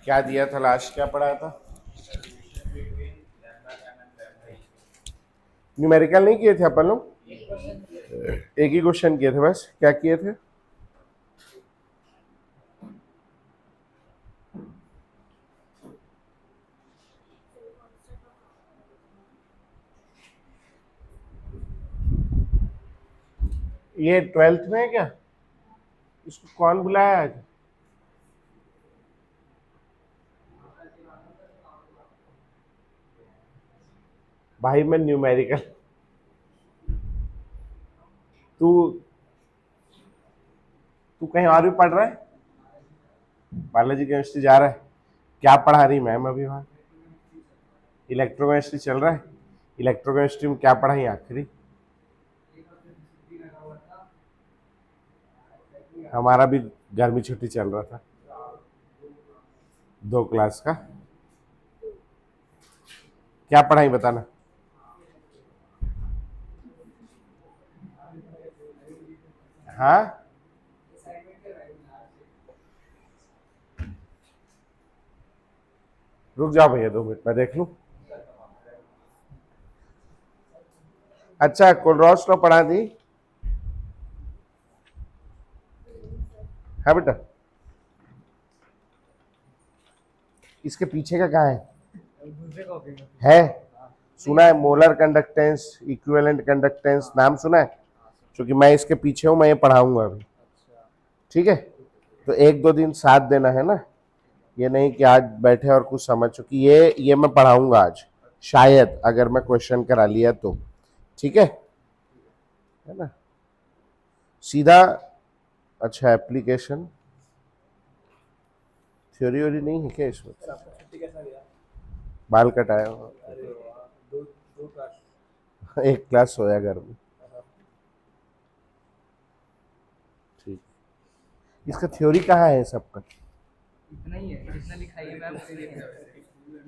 क्या दिया था लास्ट, क्या पढ़ाया था? न्यूमेरिकल नहीं किए थे अपन लोग? एक ही क्वेश्चन किए थे बस। क्या किए थे? ये 12th में है क्या? इसको कौन बुलाया आज? भाई मैं न्यूमेरिकल, तू तू कहीं और भी पढ़ रहा है? बालाजी केमिस्ट्री जा रहा है? क्या पढ़ा रही मैम अभी वहां? इलेक्ट्रोकेमिस्ट्री चल रहा है? इलेक्ट्रोकेमिस्ट्री में क्या पढ़ाई आखिरी? हमारा भी गर्मी छुट्टी चल रहा था, 2 क्लास का। क्या पढ़ाई बताना। हाँ, रुक जाओ भैया 2 मिनट मैं देख लूं। अच्छा, कोलरॉस लो पढ़ा दी है बेटा? इसके पीछे का कहाँ है? सुना है मोलर कंडक्टेंस, इक्विवेलेंट कंडक्टेंस, नाम सुना है? क्योंकि मैं इसके पीछे हूं, मैं ये पढ़ाऊंगा अभी। ठीक है, तो 1-2 दिन साथ देना है ना, ये नहीं कि आज बैठे और कुछ समझ, चुकी ये मैं पढ़ाऊंगा आज, शायद अगर मैं क्वेश्चन करा लिया तो। ठीक है ना, सीधा। अच्छा, एप्लीकेशन थ्योरी व्योरी नहीं है क्या इसमें? बाल कटाया हुआ। एक क्लास सोया घर में। ठीक, इसका थ्योरी कहाँ है सबका? इतना ही है जितना लिखाई है मैम उसी लिखा है।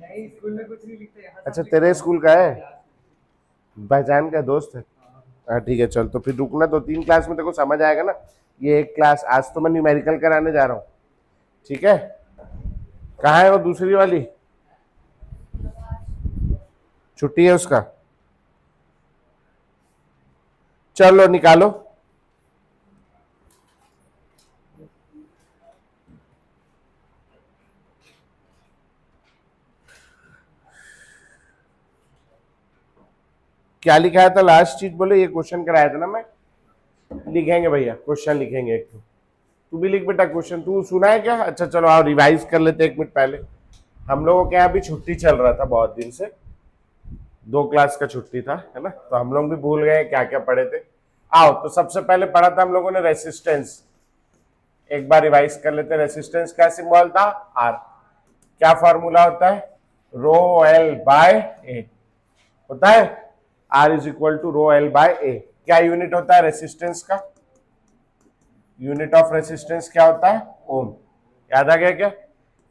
नहीं स्कूल में कुछ नहीं लिखते यहाँ। अच्छा, तेरे स्कूल का है? पहचान का दोस्त है? हाँ ठीक है, चल तो फिर रुकना, 2-3 क्लास में तेरे को समझ आएगा ना। ये एक क्लास आज तो मैं न्यूमेरिकल कराने जा रहा हूँ। ठीक है, कहाँ है वो दूसरी वाली? छुट्टी है उसका? चलो निकालो। क्या लिखाया था लास्ट चीज बोले? ये क्वेश्चन कराया था ना मैं। लिखेंगे भैया, क्वेश्चन लिखेंगे एक तो। तू भी लिख बेटा क्वेश्चन। तू सुना है क्या? अच्छा चलो आओ रिवाइज कर लेते 1 मिनट पहले। हम लोगों के यहाँ भी छुट्टी चल रहा था बहुत दिन से, 2 क्लास का छुट्टी था, है ना, तो हम लोग भी भूल गए क्या क्या पढ़े थे। आओ, तो सबसे पहले पढ़ा था हम लोगों ने रेसिस्टेंस। एक बार रिवाइज कर लेते हैं। रेसिस्टेंस का सिंबल था आर। क्या फॉर्मूला होता है? रो एल बाय ए होता है। R is equal to rho L by A. क्या यूनिट होता है रेसिस्टेंस का? यूनिट ऑफ रेसिस्टेंस क्या होता है? ओम। याद आ गया क्या?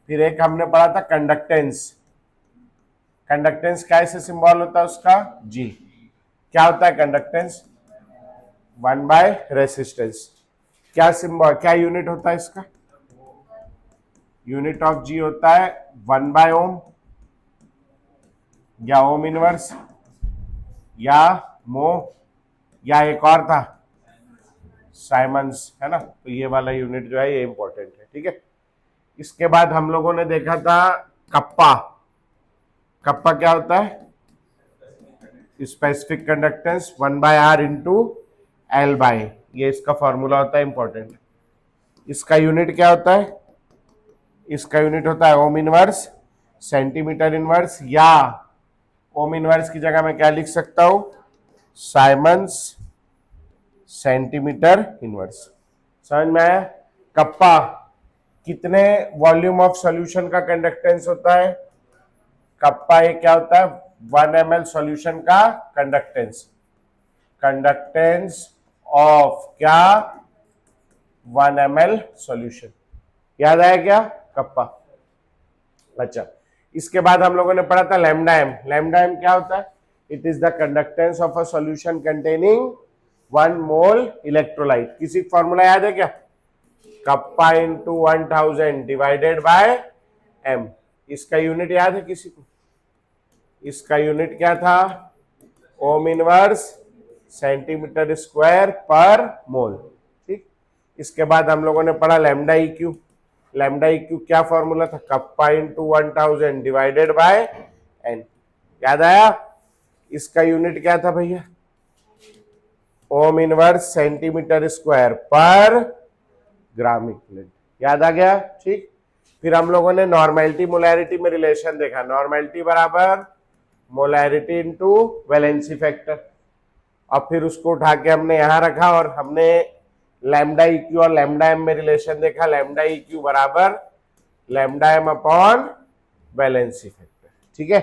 फिर एक हमने पढ़ा था कंडक्टेंस। कंडक्टेंस कैसे सिंबल होता है उसका? जी। क्या होता है कंडक्टेंस? 1 by resistance. क्या सिंबल, क्या यूनिट होता है इसका? यूनिट ऑफ जी होता है 1/ओम, या ओम इनवर्स, या मो, या एक और था साइमंस, है ना। तो ये वाला यूनिट जो है ये इंपॉर्टेंट है। ठीक है, इसके बाद हम लोगों ने देखा था कप्पा। कप्पा क्या होता है? Specific conductance 1/r into L by, ये इसका फॉर्मूला होता है, इंपॉर्टेंट। इसका यूनिट क्या होता है? इसका यूनिट होता है ओम इनवर्स, सेंटीमीटर इनवर्स, या ओम इनवर्स की जगह मैं क्या लिख सकता हूं? Siemens centimetre inverse. समझ में आया? कप्पा कितने वॉल्यूम ऑफ सॉल्यूशन का कंडक्टेंस होता है? कप्पा ये क्या होता है? 1 ml सॉल्यूशन का कंडक्टेंस। कंडक्टेंस ऑफ क्या? 1 ml सॉल्यूशन। याद आया क्या? कप्पा। अच्छा, इसके बाद हम लोगों ने पढ़ा था लैम्डा एम। लैम्डा एम क्या होता है? It is the conductance of a solution containing 1 mole electrolyte. किसी फॉर्मूला याद है क्या? Kappa into 1000 divided by M. इसका यूनिट याद है किसी को? इसका यूनिट क्या था? ओम inverse centimetre square per mole. ठीक, इसके बाद हम लोगों ने पढ़ा lambda E Q. Lambda E Q क्या फॉर्मूला था? Kappa into 1000 divided by N. याद आया? इसका यूनिट क्या था भैया? ओम inverse centimetre square per gram equivalent. याद आ गया? ठीक, फिर हम लोगों ने नॉर्मेलिटी मोलैरिटी में रिलेशन देखा। नॉर्मेलिटी बराबर मोलैरिटी इंटू वैलेंसी फैक्टर, और फिर उसको उठा के हमने यहां रखा और हमने लैम्डा इक्यू और लैम्डा एम में रिलेशन देखा। लैम्डा इक्यू बराबर lambda M upon valency factor. ठीक है,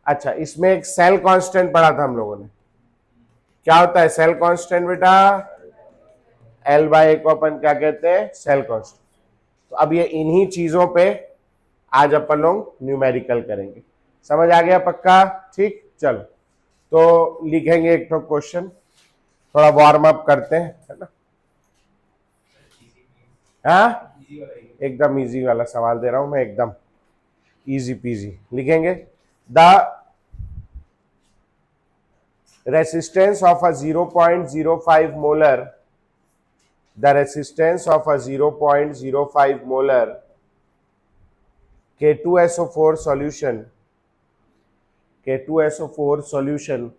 अच्छा, इसमें एक सेल कांस्टेंट पढ़ा था हम लोगों ने। क्या होता है सेल कांस्टेंट बेटा? एल बाय ए को अपन क्या कहते हैं? Cell constant. तो अब ये इन्हीं चीजों पे आज अपन लोग न्यूमेरिकल करेंगे। समझ आ गया पक्का? ठीक, चलो तो लिखेंगे एक तो क्वेश्चन, थोड़ा वार्म अप करते हैं, है ना? हाँ, एकदम इजी वाला सवाल दे रहा हूं मैं, एकदम इजी पीजी लिखेंगे। The resistance of a 0.05 molar, the resistance of a 0.05 molar K2SO4 solution, K2SO4 solution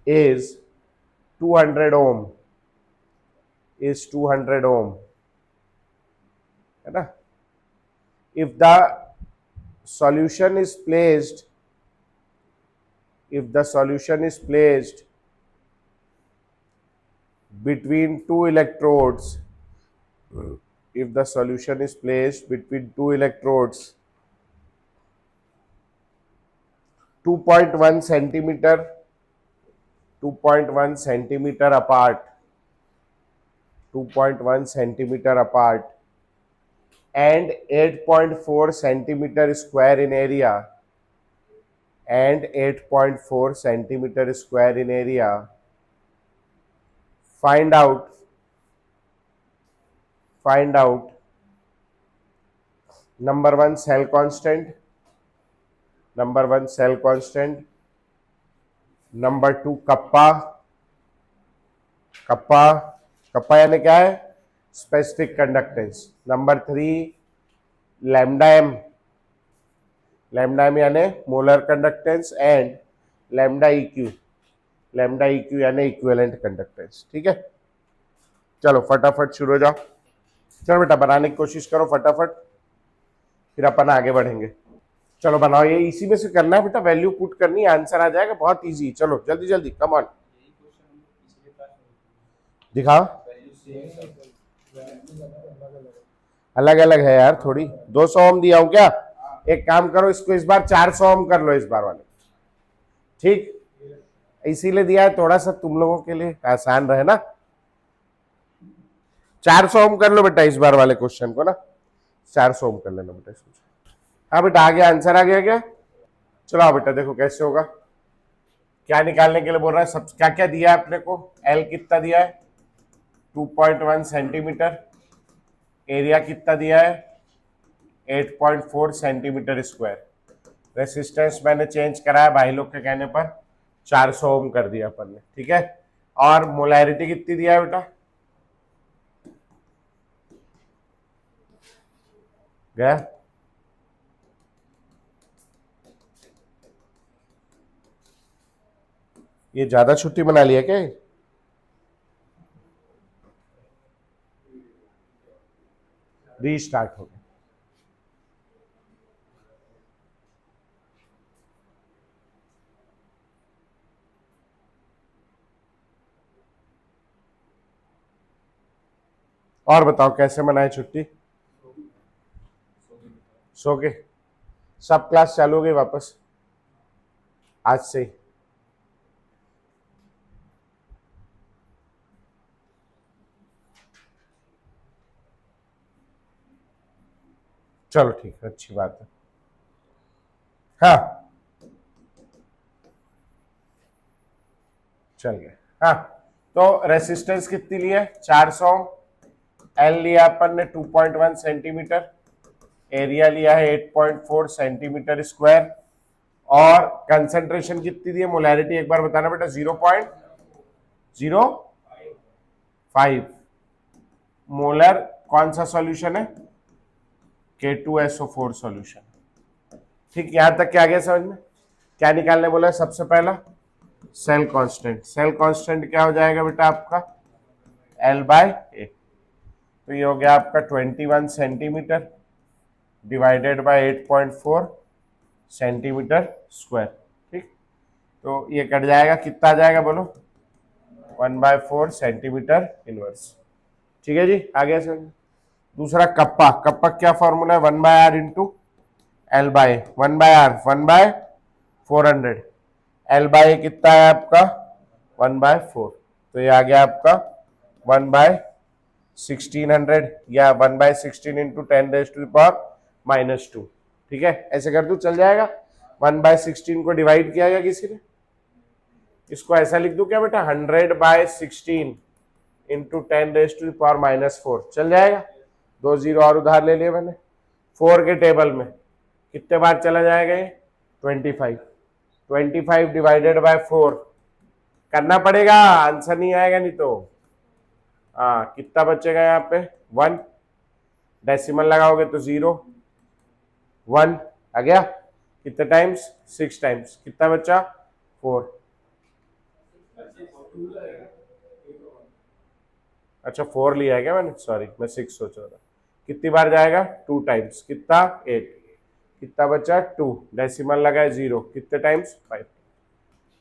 is 200 ohm, is 200 ohm, है ना? If the solution is placed, if the solution is placed between two electrodes, if the solution is placed between two electrodes 2.1 centimeter, 2.1 centimeter apart, 2.1 centimeter apart and 8.4 centimeter square in area, and 8.4 centimeter square in area, find out number one cell constant, number one cell constant, number two kappa, kappa kappa यानी क्या है? Specific conductance. Number three lambda M, lambda M यानी molar conductance, and lambda eq, lambda eq यानी equivalent conductance. ठीक है, चलो फटाफट शुरू हो जाओ। चलो बेटा बनाने की कोशिश करो फटाफट, फिर अपन आगे बढ़ेंगे। चलो बनाओ, ये इसी में से करना है बेटा, वैल्यू पुट करनी है, आंसर आ जाएगा, बहुत इजी। चलो जल्दी जल्दी, कम ऑन दिखाओ। अलग अलग है यार थोड़ी। 200 ओम दिया हूं क्या? एक काम करो, इसको इस बार 400 ओम कर लो इस बार वाले। ठीक, इसीलिए दिया है थोड़ा सा तुम लोगों के लिए आसान रहे ना। 400 ओम कर लो बेटा इस बार वाले क्वेश्चन को ना, 400 ओम कर लेना बेटा इसको। हाँ बेटा आ गया, आंसर आ गया क्या? चलो आओ बेटा देखो कैसे होगा। क्या निकालने के लिए बोल रहा है? सब क्या क्या दिया है अपने को? एल कितना दिया है? 2.1 सेंटीमीटर। एरिया कितना दिया है? 8.4 सेंटीमीटर स्क्वायर। रेसिस्टेंस मैंने चेंज करा है भाई लोग के कहने पर, 400 ओम कर दिया अपन ने। ठीक है, और मोलैरिटी कितनी दिया है बेटा? गया? ये ज्यादा छुट्टी बना लिया क्या? रीस्टार्ट हो गया। और बताओ कैसे मनाए छुट्टी? सो के? सब क्लास चालू हो गई वापस आज से ही? चलो ठीक है, अच्छी बात है। हाँ चल गया। हाँ, तो रेसिस्टेंस कितनी ली है? 400। एल लिया अपन ने 2.1 सेंटीमीटर, एरिया लिया है 8.4 सेंटीमीटर स्क्वायर, और कंसेंट्रेशन कितनी दी है, मोलैरिटी एक बार बताना बेटा, 0.05 मोलर। कौन सा सॉल्यूशन है, K2SO4 सॉल्यूशन। ठीक, यहां तक क्या आ गया समझ में। क्या निकालने बोला है, सबसे पहला सेल कांस्टेंट। सेल कांस्टेंट क्या हो जाएगा बेटा आपका, L/A। तो ये हो गया आपका 21 centimetre divided by 8.4 centimetre square. ठीक, तो ये कट जाएगा, कितना आ जाएगा बोलो, 1/4 सेंटीमीटर इनवर्स। ठीक है जी, आगे समझ। दूसरा कप्पा, कप्पा क्या फॉर्मूला है, 1/R into L/A। 1/R 1/400, L/A कितना है आपका 1/4, तो ये आ गया आपका 1/1600 या 1/16 इंटू 10⁻⁻²। ठीक है, ऐसे कर दू चल जाएगा। 1/16 को डिवाइड किया गया किसी ने, इसको ऐसा लिख दू क्या बेटा, 100/16 इंटू 10⁻⁻4, चल जाएगा। 2 जीरो और उधार ले लिए मैंने। 4 के टेबल में कितने बार चला जाएगा ये, 25। 25 डिवाइडेड बाय 4 करना पड़ेगा, आंसर नहीं आएगा नहीं तो। हाँ, कितना बचेगा यहाँ पे, 1, डेसिमल लगाओगे तो 0, 1 आ गया। कितने टाइम्स, 6 टाइम्स, कितना बचा 4। अच्छा 4 लिया है क्या मैंने, सॉरी मैं 6 सोच रहा था। कितनी बार जाएगा, 2 टाइम्स, कितना 8, कितना बचा 2, डेसिमल लगाए 0, कितने टाइम्स 5।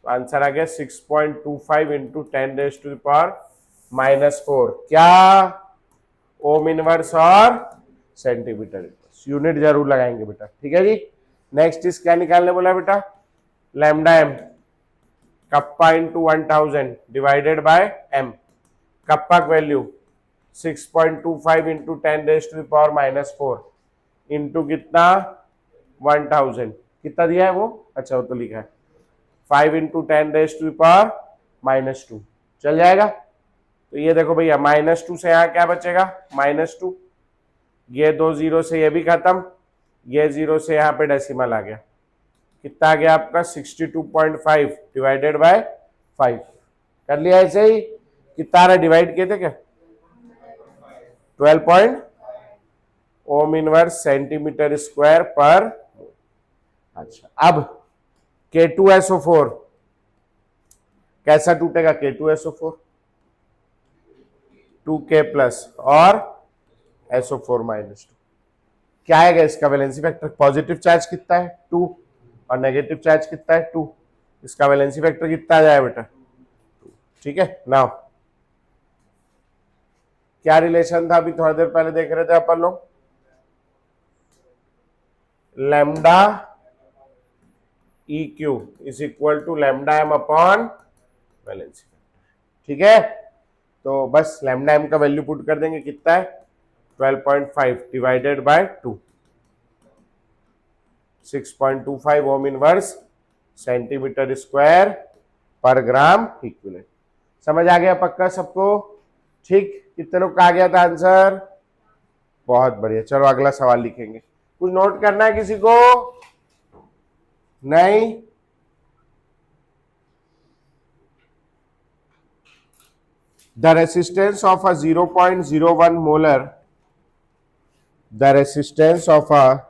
तो आंसर आ गया 6.25 इंटू 10⁻⁻4। क्या, ओम इनवर्स और सेंटीमीटर इनवर्स, यूनिट जरूर लगाएंगे बेटा। ठीक है जी, नेक्स्ट इस क्या निकालने बोला बेटा, lambda M, kappa into 1000 divided by M. Kappa की वैल्यू 6.25 इंटू 10⁻⁻4 इंटू कितना 1000, कितना दिया है वो, अच्छा वो तो लिखा है 5 इंटू 10⁻⁻2, चल जाएगा। तो ये देखो भैया, -2 से यहाँ क्या बचेगा, -2, ये 2 जीरो से ये भी खत्म, ये 0 से यहाँ पे डेसिमल आ गया, कितना आ गया आपका 62.5 डिवाइडेड बाय 5। कर लिया ऐसे ही, कितना आ रहा, डिवाइड किए थे क्या, 12 ओम इनवर्स सेंटीमीटर स्क्वायर पर। अच्छा, अब K2SO4 कैसा टूटेगा, K2SO4 2K प्लस और SO4 -2। क्या आएगा इसका वैलेंसी फैक्टर, पॉजिटिव चार्ज कितना है 2 और नेगेटिव चार्ज कितना है 2, इसका वैलेंसी फैक्टर कितना आ जाए बेटा 2। ठीक है, नाउ क्या रिलेशन था, अभी थोड़ी देर पहले देख रहे थे अपन लोग, lambda EQ is equal to lambda M upon valency factor. ठीक है, तो बस लैम्डा एम का वैल्यू पुट कर देंगे, कितना है 12.5 divided by 2, 6.25 ohm inverse centimetre square per gram equivalent. समझ आ गया पक्का सबको, ठीक। कितने लोग का आ गया था आंसर, बहुत बढ़िया। चलो अगला सवाल लिखेंगे, कुछ नोट करना है किसी को, नहीं। The resistance of a 0.01 molar, the resistance of a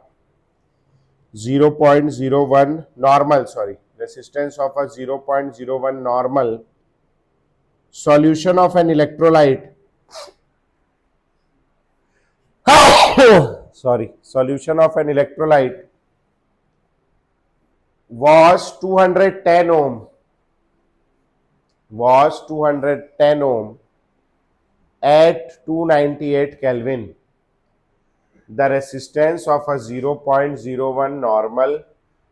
0.01 normal, sorry, resistance of a 0.01 normal solution of an electrolyte sorry, solution of an electrolyte was 210 ohm, was 210 ohm at 298 Kelvin. The resistance of a 0.01 normal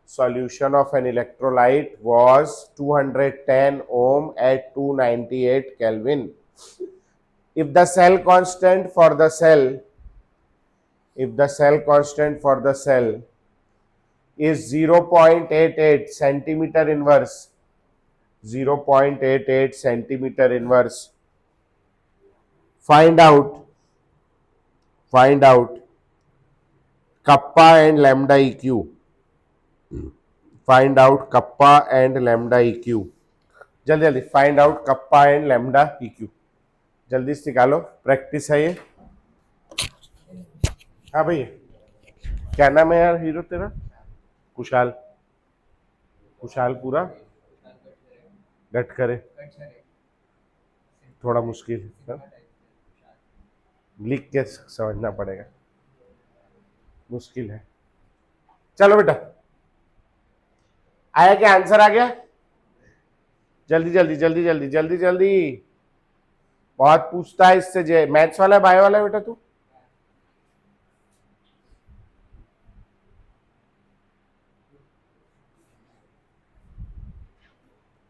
solution of an electrolyte was 210 ohm at 298 Kelvin. If the cell constant for the cell, if the cell constant for the cell is 0.88 centimeter inverse, 0.88 centimeter inverse, find out kappa and lambda eq. Find out kappa and lambda eq. जल्दी जल्दी find out kappa and lambda eq. जल्दी से निकालो, practice है ये. हाँ भैया, क्या नाम है यार हीरो तेरा? कुशाल. कुशाल पूरा गट करे. थोड़ा मुश्किल है, लिख के समझना पड़ेगा, मुश्किल है. चलो बेटा, आया क्या? आंसर आ गया? जल्दी जल्दी जल्दी जल्दी जल्दी जल्दी. बहुत पूछता है इससे. मैथ्स वाला है, बायो वाला है बेटा तू?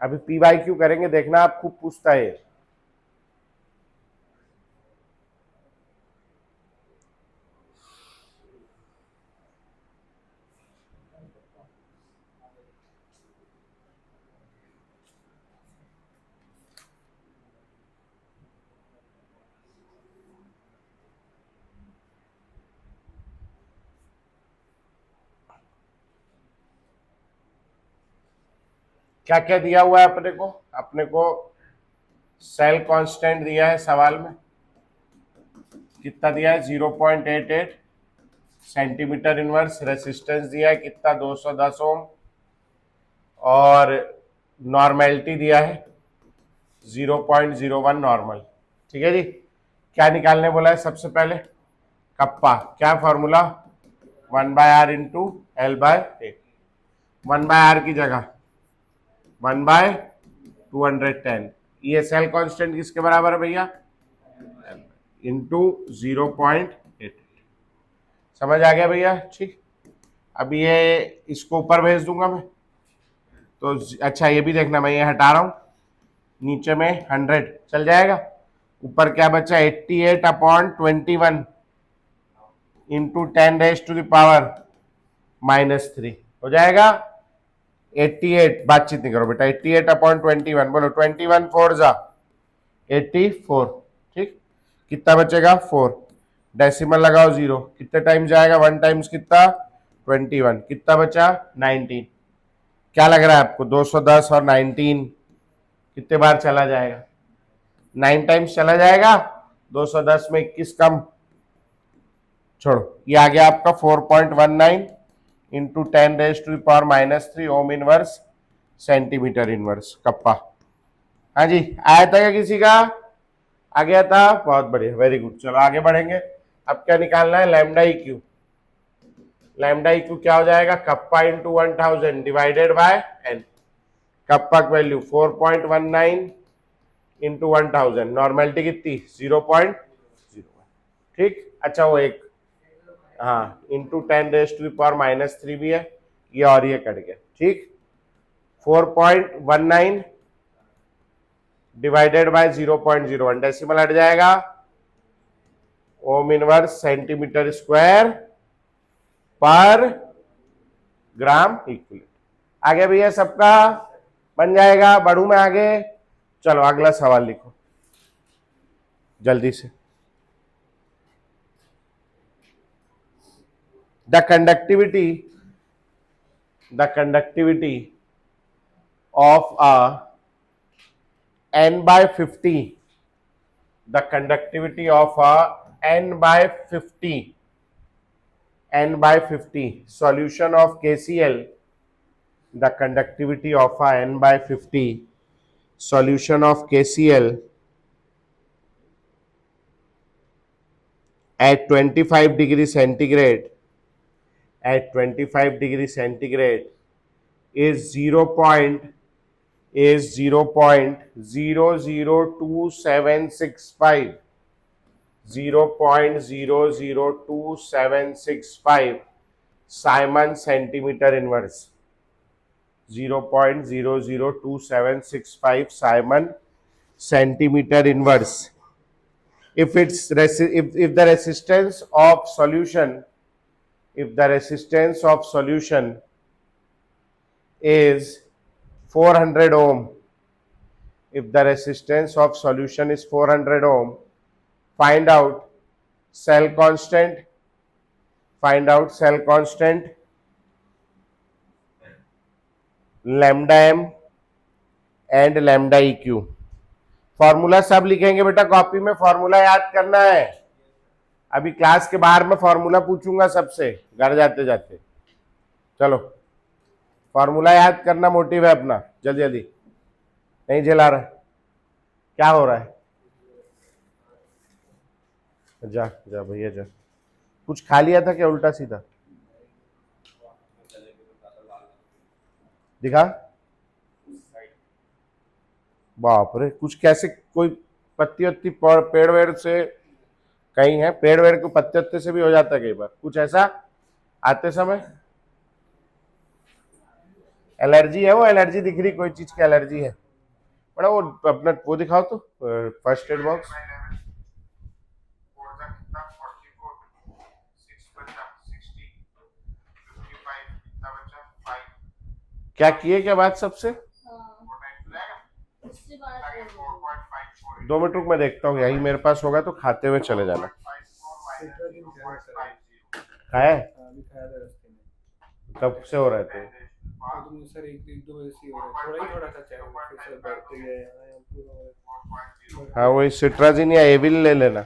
अभी PYQ करेंगे, देखना आप, खूब पूछता है. क्या क्या दिया हुआ है अपने को? अपने को सेल कांस्टेंट दिया है सवाल में. कितना दिया है? 0.88 सेंटीमीटर इनवर्स. रेसिस्टेंस दिया है कितना? 210 ओम. और नॉर्मेलिटी दिया है 0.01 नॉर्मल. ठीक है जी. क्या निकालने बोला है सबसे पहले? कप्पा. क्या formula? 1/r into L/A. 1/r की जगह 1/210. ये सेल कांस्टेंट किसके बराबर है भैया? इंटू 0.88. समझ आ गया भैया? ठीक. अब ये इसको ऊपर भेज दूंगा मैं तो. अच्छा ये भी देखना, मैं ये हटा रहा हूं, नीचे में 100 चल जाएगा. ऊपर क्या बचा? 88/21 इंटू 10⁻³ हो जाएगा 88. बातचीत नहीं करो बेटा. 88/21 बोलो. 21 4 जा 84. ठीक. कितना बचेगा? 4. डेसिमल लगाओ 0. कितने टाइम जाएगा? 1 टाइम्स कितना? 21. कितना बचा? 19. क्या लग रहा है आपको? 210 और 19 कितने बार चला जाएगा? 9 टाइम्स चला जाएगा. 210 में 21 कम. छोड़ो, ये आ गया आपका 4.19 इंटू 10⁻³ ओम इनवर्स सेंटीमीटर इनवर्स कप्पा. हाँ जी, आया था क्या किसी का? आ गया था. बहुत बढ़िया, वेरी गुड. चलो आगे बढ़ेंगे. अब क्या निकालना है? Lambda eq. लैम्डा इक्यू क्या हो जाएगा? Kappa into 1000 divided by N. Kappa की वैल्यू 4.19 इंटू 1000. नॉर्मेलिटी कितनी? 0.01. ठीक. अच्छा वो एक, हाँ, इंटू 10⁻³ भी है ये, और ये कट गया. ठीक. 4.19 डिवाइडेड बाय 0.01. डेसिमल हट जाएगा. ओम inverse centimetre square per gram equivalent. आगे भैया सबका बन जाएगा. बढ़ू में आगे. चलो अगला सवाल लिखो जल्दी से. The conductivity of a n/50, the conductivity of a n/50 solution of KCl, the conductivity of a n/50 solution of KCl at 25 degrees centigrade is 0.00265 Simon centimeter inverse. 0.00265 Simon centimeter inverse. If the resistance of solution is 400 ohm, find out cell constant, find out cell constant lambda M and lambda E Q. Formula सब लिखेंगे बेटा copy में, formula याद करना है। अभी class के बाहर में फॉर्मूला पूछूंगा सबसे घर जाते जाते। चलो फॉर्मूला याद करना मोटिव है अपना, जल्दी जल्दी। नहीं जला रहा, क्या हो रहा है? जा जा भैया जा। कुछ खा लिया था क्या उल्टा सीधा? दिखा। बाप रे, कुछ कैसे कोई पत्ती वत्ती पेड़ वेड़ से कहीं है? पेड़ वेड़ को पत्ते वत्ते से भी हो जाता है कई बार, कुछ ऐसा आते समय। एलर्जी है वो, एलर्जी दिख रही, कोई चीज की एलर्जी है? बड़ा वो अपना वो दिखाओ तो फर्स्ट एड बॉक्स। क्या किए क्या बात सबसे? 2 मिनट रुक, मैं देखता हूँ, यही मेरे पास होगा तो खाते हुए चले जाना। खाया है? कब से हो रहा है? तो सर एक दो बजे से हो रहा है, थोड़ा सा चेहरा फिर सर बढ़ते गए हाँ वही सिट्राजिन या एविल ले लेना,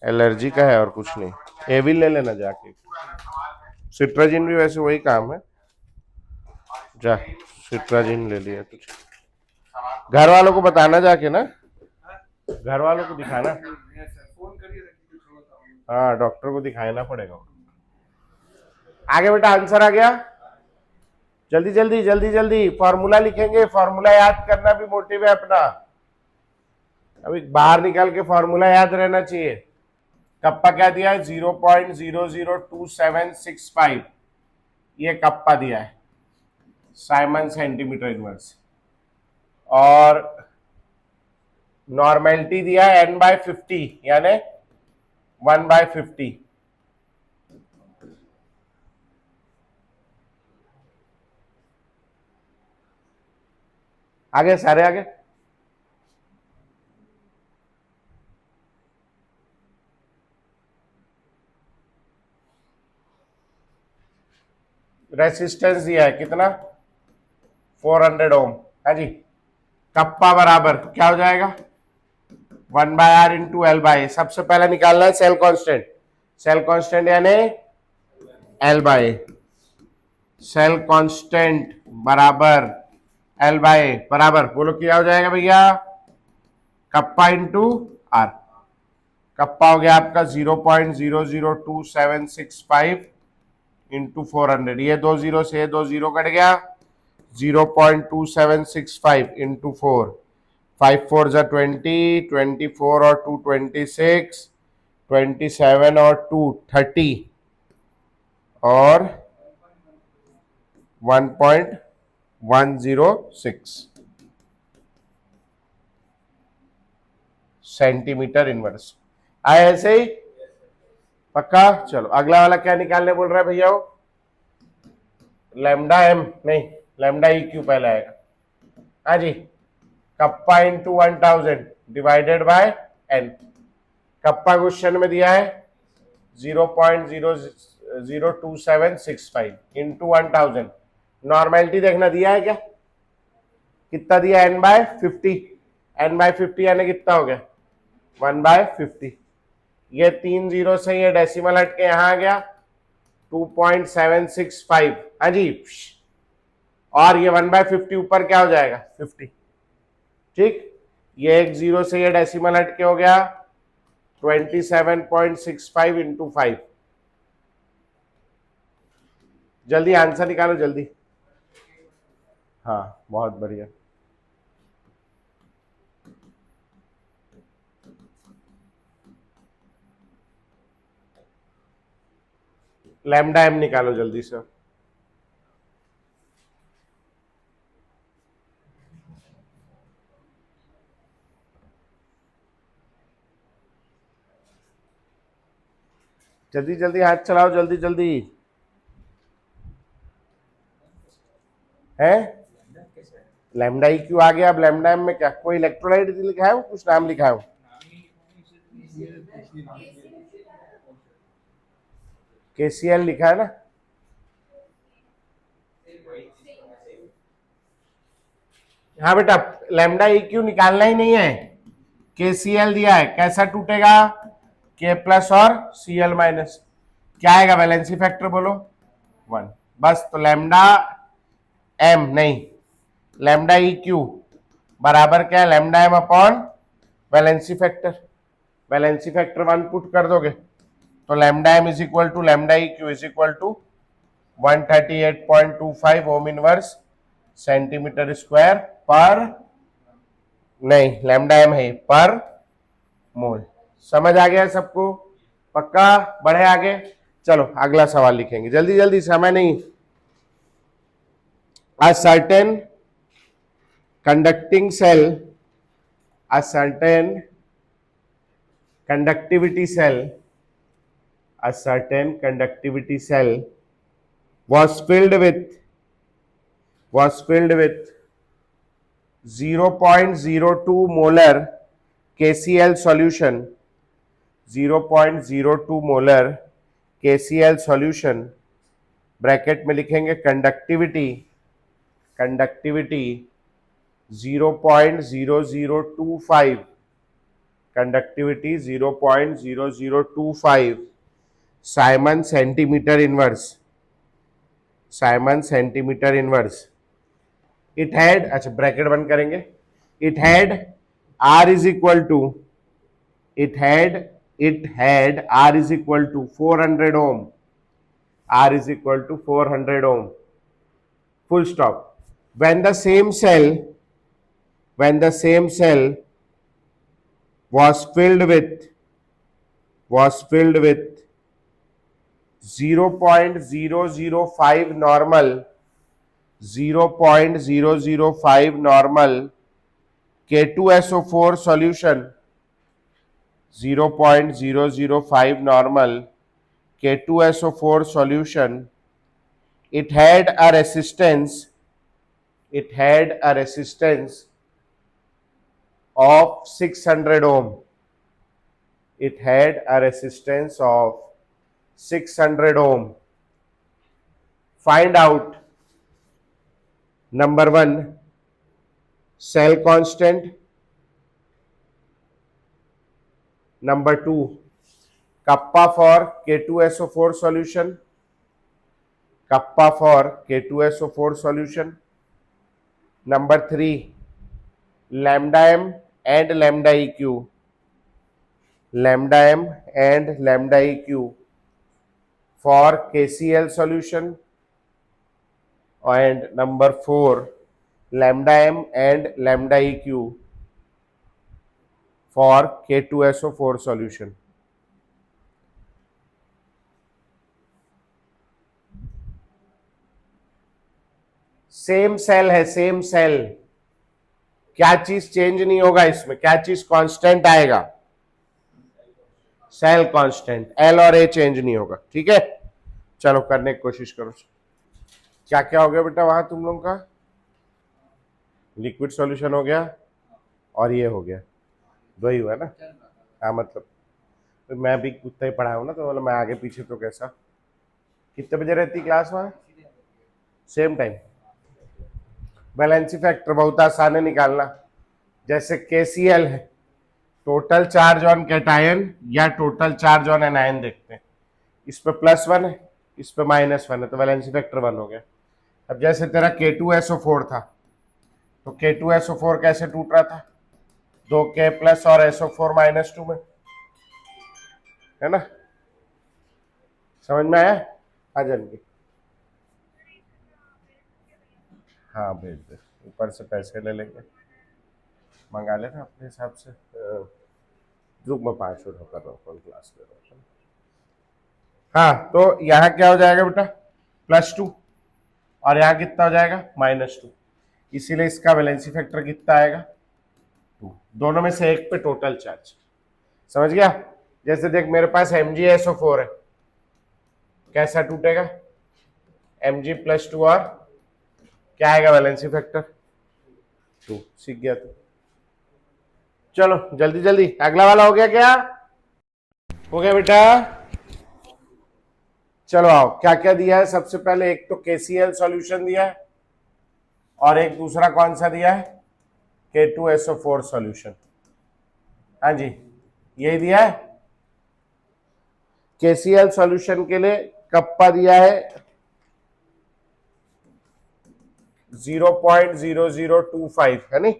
एलर्जी का है और कुछ नहीं। एविल ले लेना जाके, सिट्राजिन भी वैसे वही काम है। जा सिट्राजिन ले लिया कुछ। घर वालों को बताना जाके ना, घर वालों को दिखाना। हाँ डॉक्टर को दिखाना पड़ेगा। आगे बेटा आंसर आ गया, जल्दी जल्दी जल्दी जल्दी। फॉर्मूला लिखेंगे, फॉर्मूला याद करना भी मोटिव है अपना। अभी बाहर निकाल के फॉर्मूला याद रहना चाहिए। कप्पा क्या दिया है? 0.002765 ये कप्पा दिया है, साइमन सेंटीमीटर इनवर्स। और नॉर्मेलिटी दिया है n/50 यानी 1/50। आगे सारे आगे। रेसिस्टेंस दिया है कितना? 400 ओम। हाँ जी, कप्पा बराबर क्या हो जाएगा? 1/r into L/A। सबसे पहले निकालना है सेल कांस्टेंट। सेल कांस्टेंट यानी L/A। सेल कांस्टेंट बराबर L/A बराबर बोलो क्या हो जाएगा भैया? Kappa into are. कप्पा हो गया आपका 0.002765 इंटू 400। ये 2 जीरो से 2 जीरो कट गया, 0.2765 इंटू 4। 5 4 जा 20, 24 और 2 26, 27 और 2 30 और 1.106 सेंटीमीटर इनवर्स। आए ऐसे ही पक्का? चलो अगला वाला क्या निकालने बोल रहा है भैया? वो लैम्डा एम नहीं, लैम्डा ई क्यू पहले आएगा। हाँ जी, kappa into 1000 divided by N. Kappa question में दिया है 0.02765 इंटू 1000। नॉर्मेलिटी देखना दिया है क्या? कितना दिया? n/50। n/50 यानी कितना हो गया? 1/50। ये 3 जीरो से ये डेसिमल हट के यहां आ गया 2.765। हाँ जी, और ये 1/50 ऊपर क्या हो जाएगा? 50। ठीक, ये 1 जीरो से ये डेसिमल हट के हो गया 27.65 इंटू 5। जल्दी आंसर निकालो जल्दी। हाँ बहुत बढ़िया। लैम्डा एम निकालो जल्दी से। जल्दी जल्दी हाथ चलाओ, जल्दी जल्दी। है लैम्डा ई क्यू आ गया। अब लैम्डा एम में क्या कोई इलेक्ट्रोलाइट लिखा है? कुछ नाम लिखा है? KCl लिखा है ना, हाँ बेटा लैम्डा ई क्यू निकालना ही नहीं है, KCl दिया है, कैसा टूटेगा, K प्लस और Cl माइनस, क्या आएगा वैलेंसी फैक्टर बोलो 1, बस। तो लैम्डा m नहीं, लैम्डा ई क्यू बराबर क्या है, lambda m upon valency factor, valency factor 1 put कर दोगे तो lambda m is equal to lambda E Q is equal to 138.25 ohm inverse centimetre square per, नहीं लैम्डा m है पर मोल। समझ आ गया सबको, पक्का, बढ़े आगे, चलो अगला सवाल लिखेंगे जल्दी जल्दी, समय नहीं। A certain conducting cell, a certain conductivity cell, a certain conductivity cell was filled with 0.02 molar KCl solution, 0.02 molar KCl solution, bracket में लिखेंगे conductivity 0.0025, conductivity 0.0025 siemens centimetre inverse, siemens centimetre inverse. It had, अच्छा bracket बंद करेंगे, it had R is equal to, it had R is equal to 400 ohm, R is equal to 400 ohm, full stop. When the same cell was filled with 0.005 normal, 0.005 normal K2SO4 solution, 0.005 normal K2SO4 solution, it had a resistance of 600 ohm, it had a resistance of 600 ohm. Find out number 1 cell constant, number 2 kappa for K2SO4 solution, kappa for K2SO4 solution, number 3 lambda m and lambda eq, lambda m and lambda eq for KCl solution, and number 4 lambda m and lambda eq for K2SO4 solution. Same cell है, same cell, क्या चीज change नहीं होगा इसमें, क्या चीज constant आएगा, cell constant, L और ए चेंज नहीं होगा, ठीक है। चलो करने की कोशिश करो, क्या क्या हो गया बेटा वहां तुम लोगों का, लिक्विड सॉल्यूशन हो गया और ये हो गया, दो ही हुआ ना, हाँ मतलब तो मैं भी उतना ही पढ़ा हूँ ना, तो मतलब मैं आगे पीछे तो कैसा, कितने बजे रहती क्लास वहाँ, सेम टाइम। वैलेंसी फैक्टर बहुत आसान है निकालना, जैसे KCl है, टोटल चार्ज ऑन कैटायन या टोटल चार्ज ऑन एनायन देखते हैं, इस पे +1 है, इस पे -1 है, तो वैलेंसी फैक्टर 1 हो गया। अब जैसे तेरा K2SO4 था, तो K2SO4 कैसे टूट रहा था, 2K प्लस और SO4 -2 में, है ना, समझ में आया, आ जाएंगे, हाँ भेज दे, ऊपर से पैसे ले लेंगे, मंगा लेना अपने हिसाब से, ग्रुप में 5 कर रहा हूँ, क्लास ले रहा हूँ। हाँ तो यहाँ क्या हो जाएगा बेटा +2 और यहाँ कितना हो जाएगा -2, इसीलिए इसका वैलेंसी फैक्टर कितना आएगा 2, दोनों में से एक पे टोटल चार्ज, समझ गया। जैसे देख मेरे पास MgSO4 है, कैसा टूटेगा, Mg +2 और क्या आएगा वैलेंसी फैक्टर 2, सीख गया तू। चलो जल्दी जल्दी, अगला वाला हो गया, क्या हो गया बेटा, चलो आओ, क्या क्या दिया है। सबसे पहले एक तो KCl सॉल्यूशन दिया है और एक दूसरा कौन सा दिया है, K2SO4 सॉल्यूशन। हाँ जी, यही दिया है। KCl सॉल्यूशन के लिए कप्पा दिया है 0.0025 है नी,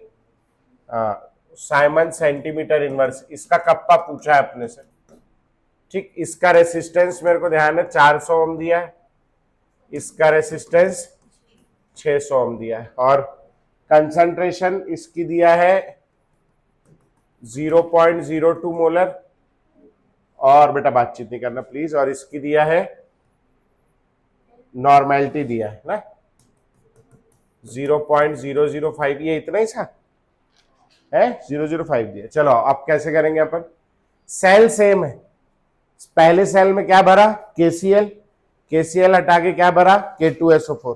साइमन सेंटीमीटर इनवर्स, इसका कप्पा पूछा है अपने से। ठीक, इसका रेसिस्टेंस मेरे को ध्यान है 400 ओम दिया है, इसका रेसिस्टेंस 600 ओम दिया है, और कंसंट्रेशन इसकी दिया है 0.02 मोलर, और बेटा बातचीत नहीं करना प्लीज, और इसकी दिया है नॉर्मेलिटी दिया है ना 0.005, ये इतना ही सा है, 005 दिया। चलो अब कैसे करेंगे अपन, सेल सेम है, पहले सेल में क्या भरा, KCl हटा के क्या भरा, K2SO4।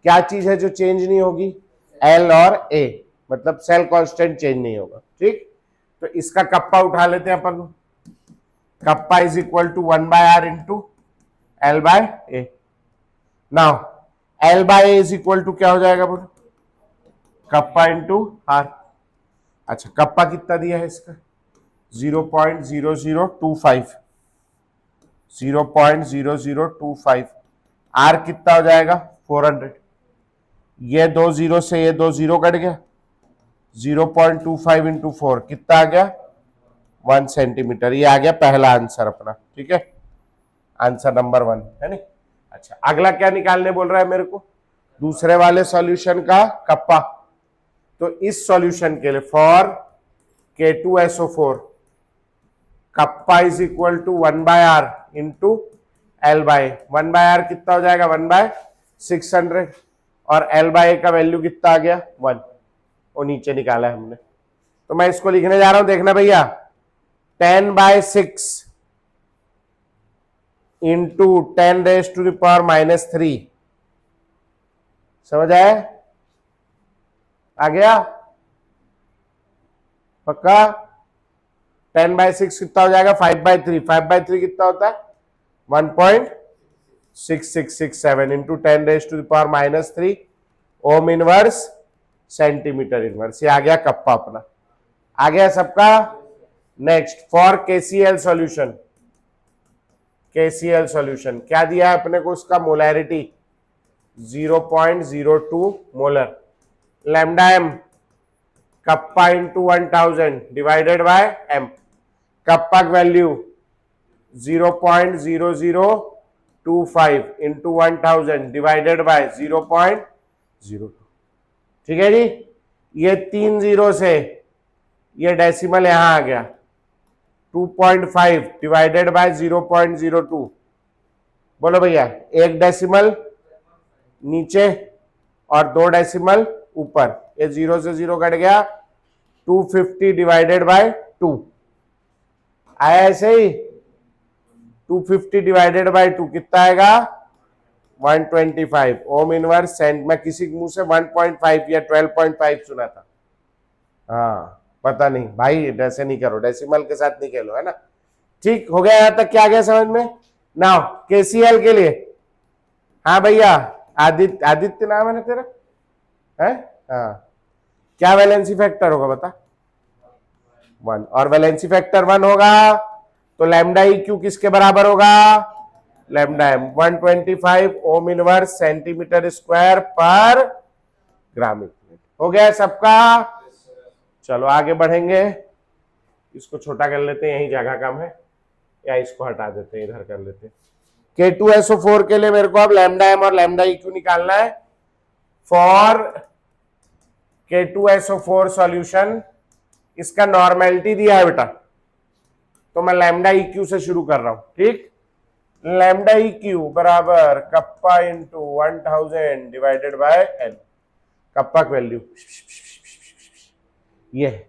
क्या चीज है जो चेंज नहीं होगी, L और A, मतलब सेल कांस्टेंट चेंज नहीं होगा। ठीक, तो इसका कप्पा उठा लेते हैं अपन, kappa is equal to 1/R into L/A। Now L/A is equal to क्या हो जाएगा बोलो, कप्पा इंटू R। अच्छा, कप्पा कितना दिया है इसका 0.0025, 0.0025, R कितना हो जाएगा 400, ये 2 जीरो से ये 2 जीरो कट गया, 0.25 इंटू 4 कितना आ गया 1 सेंटीमीटर। ये आ गया पहला आंसर अपना। ठीक है, आंसर नंबर 1 है नहीं। अच्छा, अगला क्या निकालने बोल रहा है मेरे को, दूसरे वाले सॉल्यूशन का कप्पा। तो इस सॉल्यूशन के लिए for K2SO4 kappa is equal to 1/R into L/A। 1/R कितना हो जाएगा 1/600, और L/A का वैल्यू कितना आ गया 1, वो नीचे निकाला है हमने। तो मैं इसको लिखने जा रहा हूं, देखना भैया, 10/6 इंटू 10⁻⁻3, समझ आया, आ गया पक्का। 10/6 कितना हो जाएगा 5/3, 5/3 कितना होता है 1.6667 इंटू 10⁻⁻3 ओम इनवर्स सेंटीमीटर इनवर्स। ये आ गया कप्पा अपना, आ गया सबका। Next for KCl solution, KCl solution क्या दिया है अपने को, उसका molarity 0.02 molar, lambda m kappa into 1000 divided bye m, kappa की वैल्यू 0.0025 इंटू 1000 डिवाइडेड बाय 0.02। ठीक है जी, ये 3 जीरो से ये डेसिमल यहां आ गया, 2.5 डिवाइडेड बाय 0.02। बोलो भैया, एक डेसिमल नीचे और 2 डेसिमल ऊपर, ये 0 से 0 कट गया, 250 डिवाइडेड बाय 2 आया ऐसे ही, 250 डिवाइडेड बाय 2 कितना आएगा 125 ओम इनवर्स सेंट। मैं किसी के मुंह से 1.5 या 12.5 सुना था, हाँ पता नहीं भाई, ऐसे नहीं करो, डेसिमल के साथ नहीं खेलो, है ना। ठीक हो गया, यहां तक क्या गया समझ में। नाउ KCl के लिए, हाँ भैया, आदित्य नाम है ना तेरा, है हाँ, क्या वैलेंसी फैक्टर होगा बता, 1, और वैलेंसी फैक्टर 1 होगा तो लैम्डा EQ किसके बराबर होगा, लैम्डा m 125 ओम इनवर्स सेंटीमीटर स्क्वायर पर ग्राम। हो गया सबका। चलो आगे बढ़ेंगे, इसको छोटा कर लेते हैं, यही जगह कम है, या इसको हटा देते हैं, इधर कर लेते हैं। K2SO4 के लिए मेरे को अब लैम्डा m और लैम्डा EQ निकालना है। फॉर K2SO4 सॉल्यूशन, इसका नॉर्मेलिटी दिया है बेटा, तो मैं लैम्डा EQ से शुरू कर रहा हूं। ठीक, लैम्डा EQ बराबर kappa into 1000 divided bye L, kappa की वैल्यू ये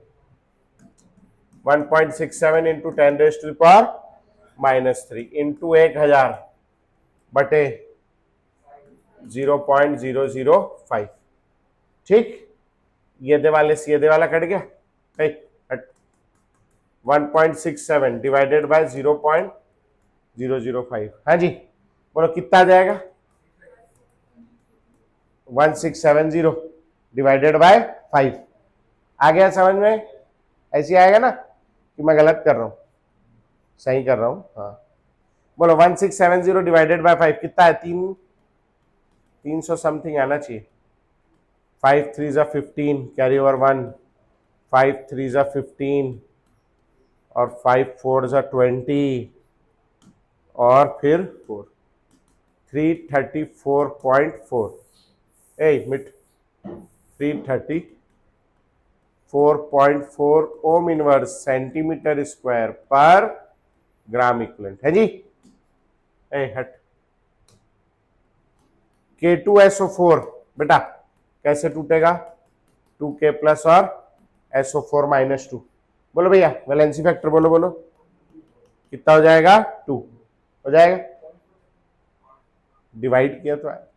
1.67 इंटू 10⁻⁻³ इंटू 1000 बटे 0.005। ठीक, ये दे वाले से ये दे वाला कट गया, 1.67 डिवाइडेड बाय 0.005। हाँ जी, बोलो कितना आ जाएगा 1670 डिवाइडेड बाय 5। आ गया समझ में? ऐसे आएगा ना कि मैं गलत कर रहा हूं? सही कर रहा हूं, हाँ। बोलो 1670 डिवाइडेड बाय 5 कितना है? 300 समथिंग आना चाहिए। 5 3 जा 15 कैरी ओवर 1, 5 3 जा 15 और 5 4 जा 20 और फिर 4 334.4 मिट 334.4 ओम inverse centimetre square per gram equivalent है जी। हट K2SO4 बेटा कैसे टूटेगा? 2K प्लस और SO4 माइनस 2। बोलो भैया वैलेंसी फैक्टर बोलो बोलो कितना हो जाएगा? 2 हो जाएगा। डिवाइड किया तो है।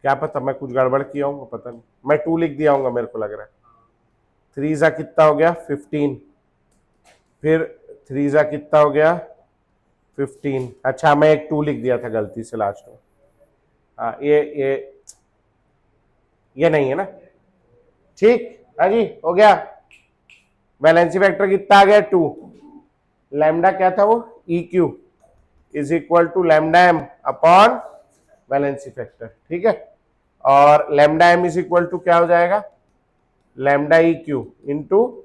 क्या पता मैं कुछ गड़बड़ किया हूँ, पता नहीं। मैं 2 लिख दिया हूँ मेरे को लग रहा है। 3 जा कितना हो गया? 15। फिर 3 जा कितना हो गया? 15। अच्छा मैं एक 2 लिख दिया था गलती से लास्ट में। हाँ ये नहीं है ना? ठीक है जी, हो गया। वैलेंसी फैक्टर कितना आ गया? 2। लैम्डा क्या था वो? EQ is equal to lambda M upon valency factor, ठीक है। और lambda M is equal to क्या हो जाएगा? Lambda EQ into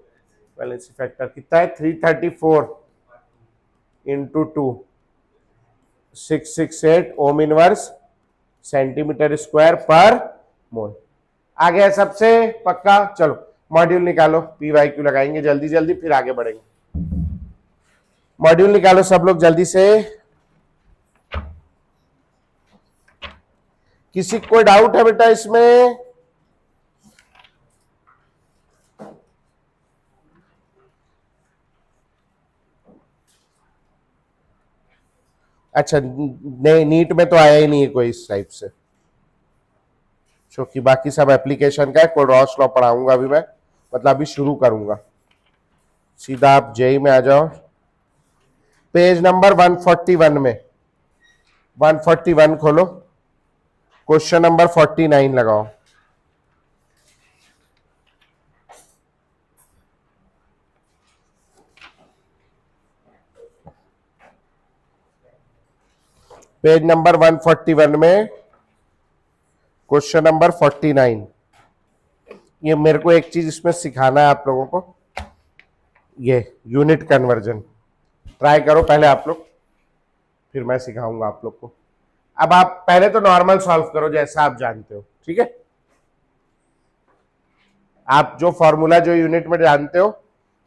valency factor कितना है? 334 into 2 668 ohm inverse centimetre square per mole. आ गया सबसे पक्का? चलो मॉड्यूल निकालो, PYQ लगाएंगे जल्दी जल्दी फिर आगे बढ़ेंगे। मॉड्यूल निकालो सब लोग जल्दी से। किसी को कोई डाउट है बेटा इसमें? अच्छा नहीं, नीट में तो आया ही नहीं है कोई इस टाइप से, क्योंकि बाकी सब एप्लीकेशन का है। कोडरॉस लॉ पढ़ाऊंगा अभी मैं, मतलब अभी शुरू करूंगा। सीधा आप जेई में आ जाओ, पेज नंबर 141 में 141 खोलो, क्वेश्चन नंबर 49 लगाओ। पेज नंबर 141 में क्वेश्चन नंबर 49। ये मेरे को एक चीज इसमें सिखाना है आप लोगों को, ये यूनिट कन्वर्जन ट्राई करो पहले आप लोग, फिर मैं सिखाऊंगा आप लोग को। अब आप पहले तो नॉर्मल सॉल्व करो जैसा आप जानते हो, ठीक है। आप जो फॉर्मूला जो यूनिट में जानते हो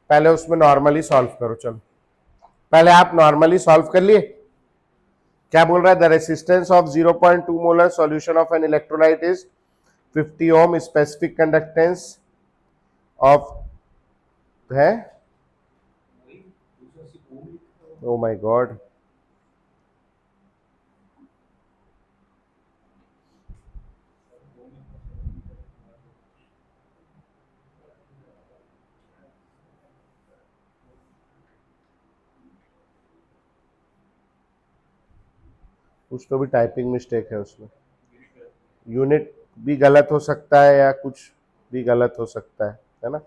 पहले उसमें नॉर्मली सॉल्व करो। चलो पहले आप नॉर्मली सॉल्व कर लिए। क्या बोल रहा है? The resistance of 0.2 molar solution of an electrolyte is 50 ohm, specific conductance of है, ओ माय गॉड, कुछ तो भी टाइपिंग मिस्टेक है उसमें। यूनिट भी गलत हो सकता है या कुछ भी गलत हो सकता है ना?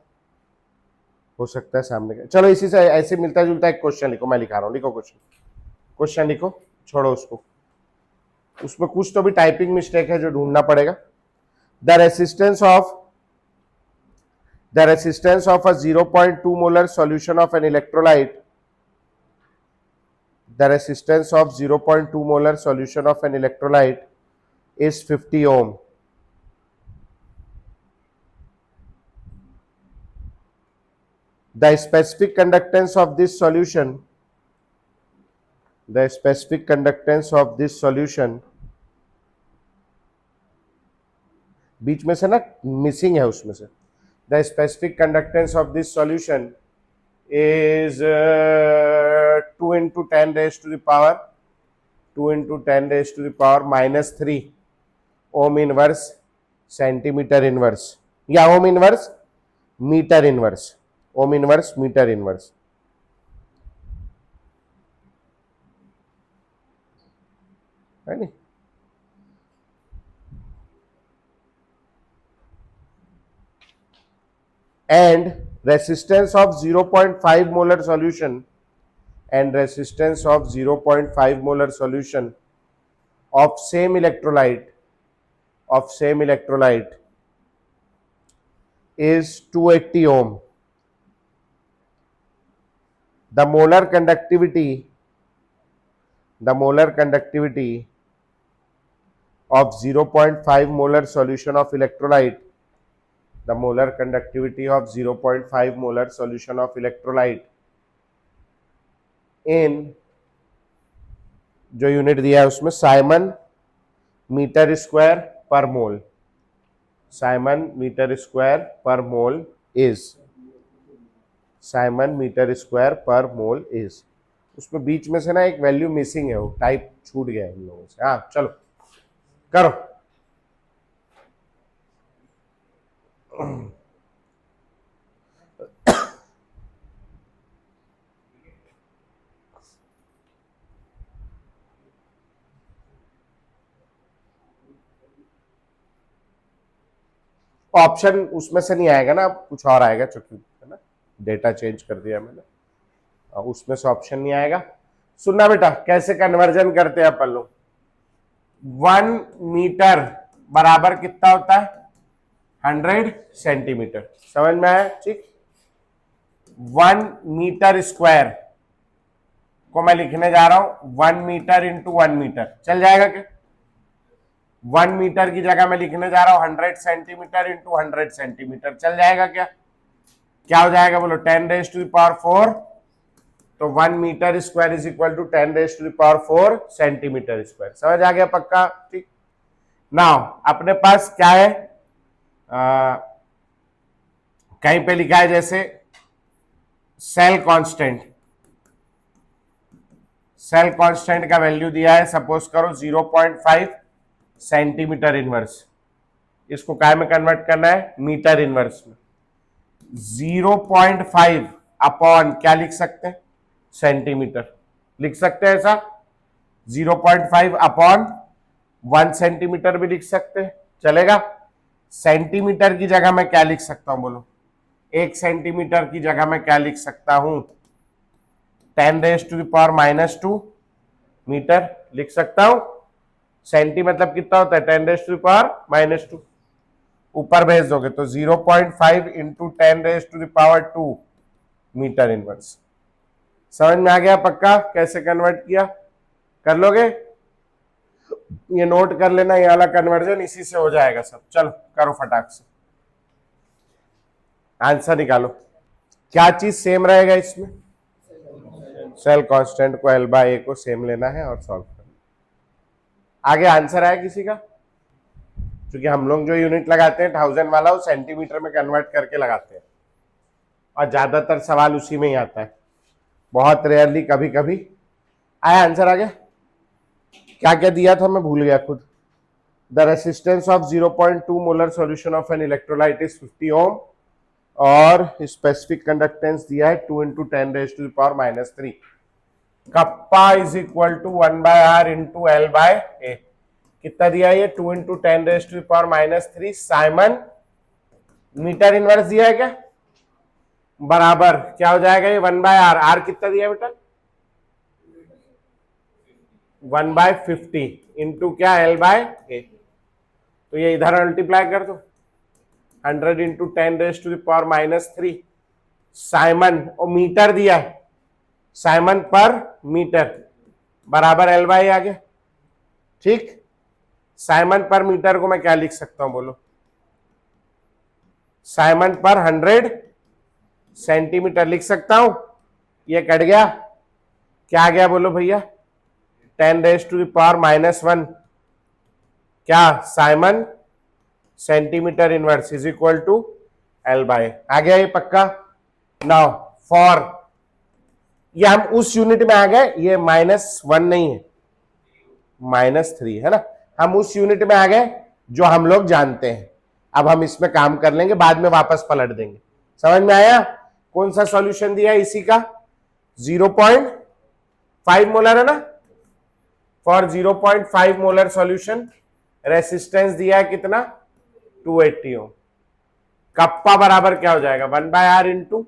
हो सकता है सामने का। चलो इसी से ऐसे मिलता जुलता एक क्वेश्चन लिखो, मैं लिखा रहा हूँ, लिखो क्वेश्चन लिखो, छोड़ो उसको। उसमें कुछ तो भी टाइपिंग मिस्टेक है जो ढूंढना पड़ेगा। The resistance of a 0.2 molar solution of an electrolyte, the resistance of 0.2 molar solution of an electrolyte is 50 ohm. The specific conductance of this solution, बीच में से ना मिसिंग है उसमें से। The specific conductance of this solution is 2 into 10 raised to the power minus 3 ohm inverse centimeter inverse, या ohm inverse metre inverse, ohm inverse metre inverse. है नहीं? and resistance of 0.5 molar solution and resistance of 0.5 molar solution of same electrolyte is 280 ohm. The molar conductivity of 0.5 molar solution of electrolyte, the molar conductivity of 0.5 molar solution of electrolyte in जो unit दिया है उसमें Simon metre square per mole, Simon metre square per mole is, siemens metre square per mole is. उसमें बीच में से ना एक value missing है, वो टाइप छूट गया है इन लोगों से। हाँ चलो करो। ऑप्शन उसमें से नहीं आएगा ना, अब कुछ और आएगा, चूंकि है ना डेटा चेंज कर दिया मैंने, उसमें से ऑप्शन नहीं आएगा। सुनना बेटा, कैसे कन्वर्जन करते हैं अपन लोग। 1 मीटर बराबर कितना होता है? 100 सेंटीमीटर। समझ में आया? ठीक। 1 मीटर स्क्वायर को मैं लिखने जा रहा हूं 1 मीटर इंटू 1 मीटर, चल जाएगा क्या? 1 मीटर की जगह मैं लिखने जा रहा हूं 100 सेंटीमीटर इंटू 100 सेंटीमीटर, चल जाएगा क्या? क्या हो जाएगा बोलो? 10 रेज टू द पावर 4, तो 1 metre square is equal to 10 raise to the power 4 centimetre square. समझ आ गया? पक्का? ठीक। नाउ अपने पास क्या है, कहीं पे लिखा है जैसे सेल कांस्टेंट, सेल कांस्टेंट का वैल्यू दिया है, सपोज करो 0.5 सेंटीमीटर इनवर्स। इसको काय में कन्वर्ट करना है? मीटर इनवर्स में। 0.5 अपॉन क्या लिख सकते हैं? सेंटीमीटर लिख सकते हैं ऐसा। 0.5 अपॉन 1 सेंटीमीटर भी लिख सकते हैं, चलेगा। सेंटीमीटर की जगह मैं क्या लिख सकता हूं बोलो? 1 सेंटीमीटर की जगह मैं क्या लिख सकता हूं? 10 raise to the power -2 metre लिख सकता हूं। सेंटी मतलब कितना होता है? 10 रेज टू द पावर -2। ऊपर भेज दोगे तो 0.5 into 10 raise to the power 2 metre inverse. समझ में आ गया? पक्का? कैसे कन्वर्ट किया? कर लोगे? ये नोट कर लेना, ये वाला कन्वर्जन इसी से हो जाएगा सब। चलो करो फटाक से, आंसर निकालो। क्या चीज सेम रहेगा इसमें? सेल कांस्टेंट को L/A को सेम लेना है और सॉल्व करना। आगे आंसर आया किसी का? क्योंकि हम लोग जो यूनिट लगाते हैं 1000 वाला, वो सेंटीमीटर में कन्वर्ट करके लगाते हैं और ज्यादातर सवाल उसी में ही आता है, बहुत रेयरली कभी कभी आया। आंसर आ गया? क्या क्या दिया था मैं भूल गया खुद। The resistance of 0.2 molar solution of an electrolyte is 50 ohm और स्पेसिफिक कंडक्टेंस दिया है 2 into 10 raise to the power -3। Kappa is equal to 1/r into L/A। कितना दिया है ये? 2 into 10 raise to the power -3। Siemens metre inverse दिया है क्या? बराबर क्या हो जाएगा ये? 1/r। आर कितना दिया बेटा? 1/50 इंटू क्या? L/A। तो ये इधर मल्टीप्लाई कर दो, 100 into 10 raise to the power -3। Siemens और मीटर दिया है, साइमन पर मीटर बराबर L/A आ गया। ठीक। साइमन पर मीटर को मैं क्या लिख सकता हूं बोलो? साइमन पर 100 सेंटीमीटर लिख सकता हूं। ये कट गया, क्या आ गया बोलो भैया? 10 रेज टू द पावर -1 क्या? Siemens centimetre inverse is equal to L/A। आ गया ये पक्का? नाउ फॉर, ये हम उस यूनिट में आ गए, ये -1 नहीं है, -3 है ना। हम उस यूनिट में आ गए जो हम लोग जानते हैं। अब हम इसमें काम कर लेंगे, बाद में वापस पलट देंगे। समझ में आया? कौन सा सॉल्यूशन दिया है इसी का? 0.5 मोलर है ना, फॉर 0.5 मोलर सॉल्यूशन रेसिस्टेंस दिया है कितना? 280 ओम। कप्पा बराबर क्या हो जाएगा? 1/r into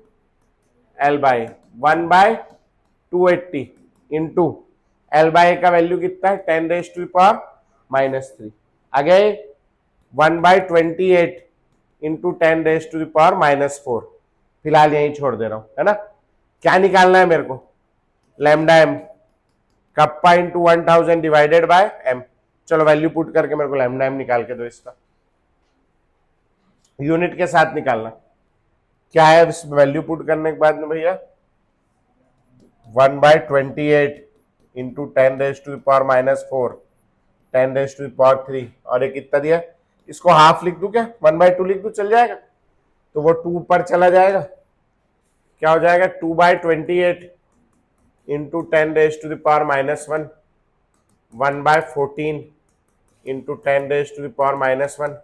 L by 1/280 into L by का वैल्यू कितना है? 10⁻³ आगे 1/28 इंटू 10⁻⁻⁴। फिलहाल यही छोड़ दे रहा हूं, है ना? क्या निकालना है मेरे को? Lambda M, kappa into 1000 divided by M. चलो वैल्यू पुट करके मेरे को लैम्डा एम निकाल के दो इसका, यूनिट के साथ निकालना। क्या है इस वैल्यू पुट करने के बाद में भैया? 1/28 इंटू 10⁻⁻⁴ 10⁻³ और ये कितना दिया? इसको हाफ लिख दूं क्या? 1/2 लिख दूं, चल जाएगा? तो वो 2 पर चला जाएगा, क्या हो जाएगा? 2/28 इंटू 10⁻⁻⁻1 1/14 इंटू 10⁻⁻⁻1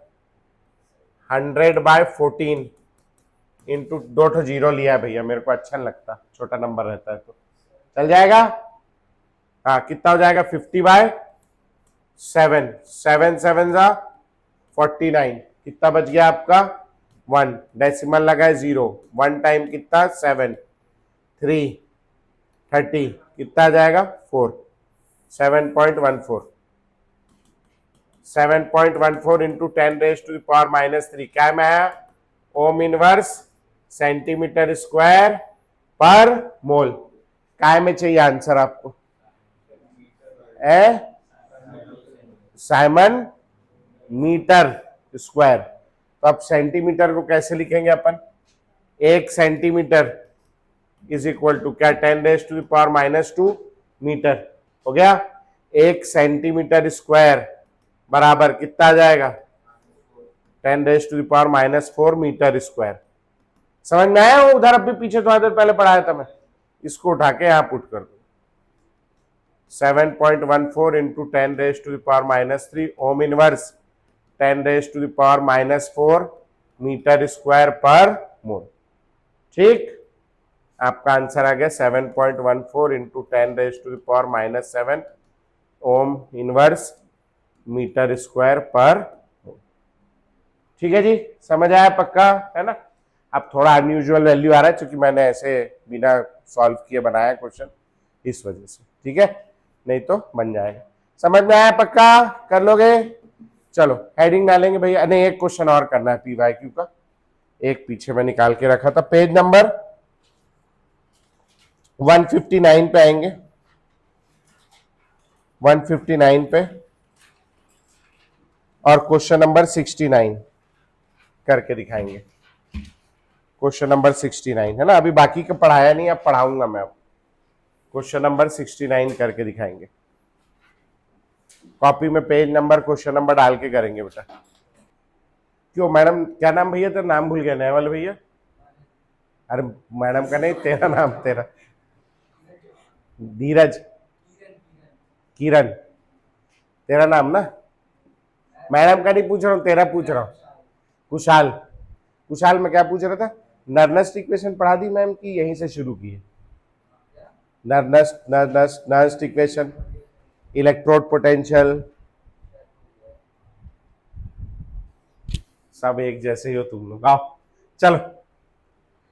100/14 इंटू 2 जीरो लिया भैया, मेरे को अच्छा नहीं लगता, छोटा नंबर रहता है तो चल जाएगा। हाँ कितना हो जाएगा? 50/7 7 7 जा 49। कितना बच गया आपका? 1 डेसिमल लगा है 0 1 टाइम कितना? 7 3 30 कितना आ जाएगा? 4 7.14 7.14 इंटू 10⁻⁻³ क्या में है? ओम इनवर्स सेंटीमीटर स्क्वायर पर मोल। काय में चाहिए आंसर आपको? Siemens metre square. तो अब सेंटीमीटर को कैसे लिखेंगे अपन? 1 सेंटीमीटर इज इक्वल टू क्या? 10⁻⁻² मीटर हो गया। 1 सेंटीमीटर स्क्वायर बराबर कितना आ जाएगा? 10⁻⁻⁴ मीटर स्क्वायर। समझ में आया? उधर अभी पीछे थोड़ा देर पहले पढ़ाया था मैं, इसको उठा के यहां पुट कर दो। 7.14 into 10⁻⁻³ ohm inverse 10⁻⁻⁴ metre square per mole. ठीक, आपका आंसर आ गया 7.14 into 10⁻⁻⁷ ohm inverse metre square per mole. ठीक है जी, समझ आया पक्का? है ना? अब थोड़ा अनयूजुअल वैल्यू आ रहा है क्योंकि मैंने ऐसे बिना सॉल्व किए बनाया क्वेश्चन, इस वजह से। ठीक है, नहीं तो बन जाएगा। समझ में आया पक्का? कर लोगे? चलो हेडिंग डालेंगे भैया। नहीं, एक क्वेश्चन और करना है PYQ का, एक पीछे में निकाल के रखा था। पेज नंबर 159 पे आएंगे, 159 पे, और क्वेश्चन नंबर 69 करके दिखाएंगे। क्वेश्चन नंबर 69 है ना, अभी बाकी का पढ़ाया नहीं, अब पढ़ाऊंगा मैं। अब क्वेश्चन नंबर 69 करके दिखाएंगे। कॉपी में पेज नंबर क्वेश्चन नंबर डाल के करेंगे बेटा। क्यों मैडम, क्या नाम भैया? तेरा नाम भूल गया, नैवल भैया? अरे मैडम का नहीं, तेरा नाम, तेरा धीरज, किरण, तेरा नाम ना? मैडम का नहीं पूछ रहा हूँ, तेरा पूछ रहा हूँ। कुशाल, कुशाल में क्या पूछ रहा था? नर्नेस्ट इक्वेशन पढ़ा दी मैम की यहीं से शुरू की है? नर्नेस्ट इक्वेशन, इलेक्ट्रोड पोटेंशियल, सब एक जैसे ही हो तुम लोग। आओ चलो।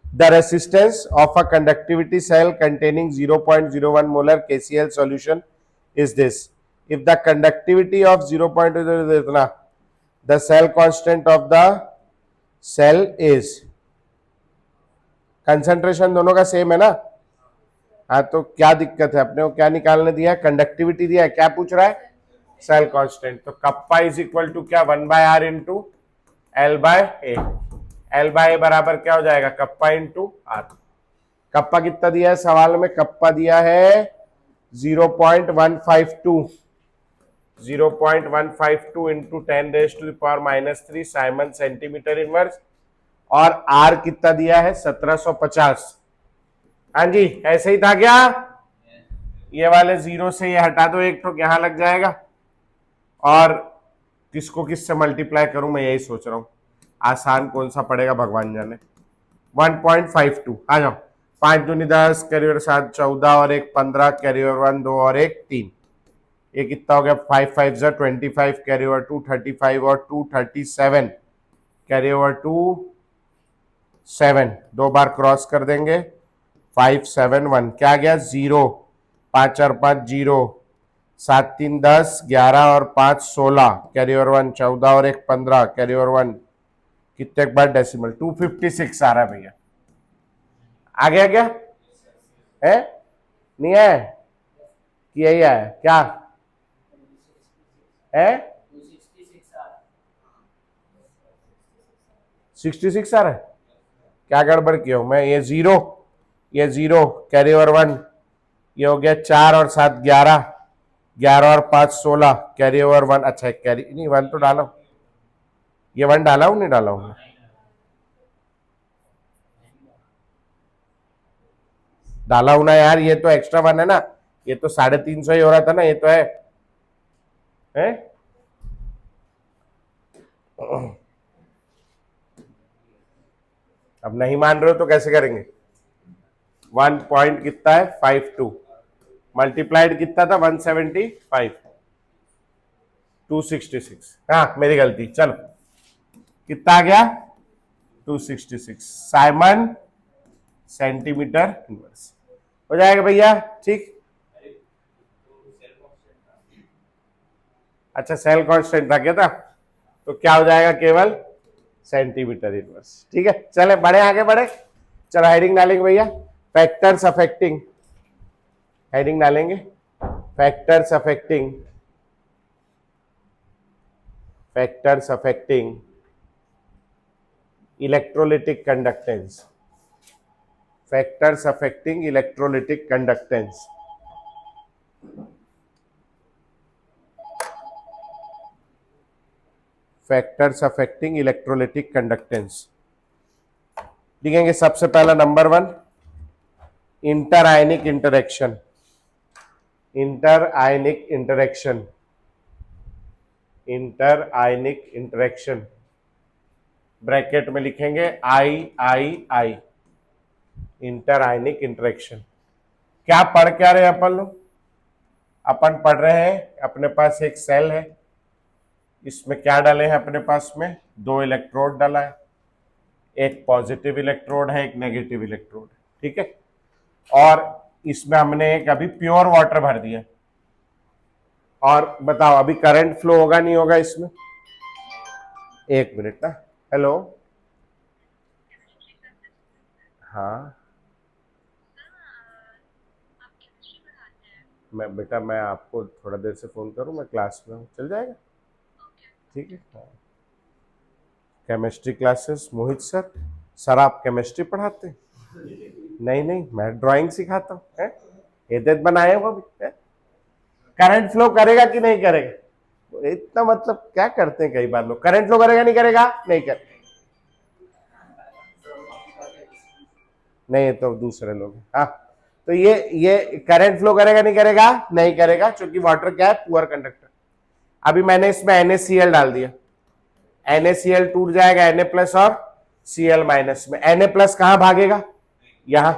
The resistance of a conductivity cell containing 0.01 molar KCl solution is this. If the conductivity of 0.0 इतना, the cell constant of the cell is, concentration दोनों का सेम है ना? हाँ, तो क्या दिक्कत है? अपने को क्या निकालने दिया है? कंडक्टिविटी दिया है। क्या पूछ रहा है? Cell constant. तो कप्पा इज इक्वल टू क्या? 1/r into L/A। L/A बराबर क्या हो जाएगा? Kappa into are. कप्पा कितना दिया है सवाल में? कप्पा दिया है 0.152 0.152 इंटू 10⁻³ साइमन सेंटीमीटर इनवर्स, और आर कितना दिया है? 1750। हाँ जी, ऐसे ही था क्या? ये वाले जीरो से ये हटा दो, एक तो यहां लग जाएगा, और किसको किससे मल्टीप्लाई करूं मैं यही सोच रहा हूं। आसान कौन सा पड़ेगा भगवान जाने। 1.52 आ जाओ। 5 दूनी 10, कैरी ओवर 7 14 और एक 15, कैरी ओवर 1 2 और एक 3, ये कितना हो गया 5 5 जा 25, कैरी ओवर 2 35 और 2 37, कैरी ओवर 2 7, दो बार क्रॉस कर देंगे 5 7 1, क्या गया 0, 5 और 5 0, 7 3 10, 11 और 5 16, कैरी ओवर 1 14 और एक 15, कैरी ओवर 1 कितने बार डेसिमल 256 आ रहा है भैया। आ गया क्या है? नहीं है कि यही है क्या है? 66 आ रहा है, क्या गड़बड़ किया हूं मैं? ये 0, ये 0, कैरी ओवर 1, ये हो गया 4 और 7 11, 11 और 5 16, कैरी ओवर 1, अच्छा कैरी नहीं 1 तो डाला हूं, ये 1 डाला हूं नहीं डाला हूं? डाला हूं ना यार, ये तो एक्स्ट्रा 1 है ना, ये तो 350 ही हो रहा था ना, ये तो है? अब नहीं मान रहे हो तो कैसे करेंगे? 1 पॉइंट कितना है 52 मल्टीप्लाइड कितना था 175, 266, हाँ मेरी गलती, चलो कितना आ गया 266 साइमन सेंटीमीटर इनवर्स हो जाएगा भैया, ठीक। अच्छा सेल कांस्टेंट था क्या था, तो क्या हो जाएगा केवल सेंटीमीटर इनवर्स, ठीक है। चले बढ़े आगे बढ़े, चलो हेडिंग डालेंगे भैया, फैक्टर्स अफेक्टिंग, हेडिंग डालेंगे factors affecting, factors affecting electrolytic conductance, factors affecting electrolytic conductance. Factors affecting electrolytic conductance लिखेंगे। सबसे पहला नंबर 1 इंटर आयनिक इंटरेक्शन, इंटर आयनिक इंटरेक्शन, इंटर आयनिक इंटरेक्शन ब्रैकेट में लिखेंगे आई, इंटर आयनिक इंटरेक्शन। क्या पढ़ क्या रहे अपन लोग? अपन पढ़ रहे हैं अपने पास एक सेल है, इसमें क्या डाले हैं अपने पास में 2 इलेक्ट्रोड डाला है, एक पॉजिटिव इलेक्ट्रोड है एक नेगेटिव इलेक्ट्रोड है, ठीक है। और इसमें हमने एक अभी प्योर वाटर भर दिया, और बताओ अभी करंट फ्लो होगा नहीं होगा इसमें? एक मिनट ना, हेलो, हाँ मैं आपको थोड़ा देर से फोन करूं, मैं क्लास में हूँ, चल जाएगा? ठीक है, हाँ। केमिस्ट्री क्लासेस मोहित सर, सर आप केमिस्ट्री पढ़ाते हैं? नहीं नहीं मैं ड्राइंग सिखाता हूँ, ये बनाए हो अभी। करंट फ्लो करेगा कि नहीं करेगा? इतना मतलब क्या करते हैं कई बार लोग, करंट फ्लो करेगा नहीं करेगा? नहीं कर, नहीं तो दूसरे लोग, हाँ। तो ये करंट फ्लो करेगा नहीं करेगा? नहीं करेगा, क्योंकि वाटर क्या है पुअर कंडक्टर। अभी मैंने इसमें NaCl डाल दिया, NaCl टूट जाएगा Na प्लस और Cl माइनस में, Na प्लस कहां भागेगा? यहां,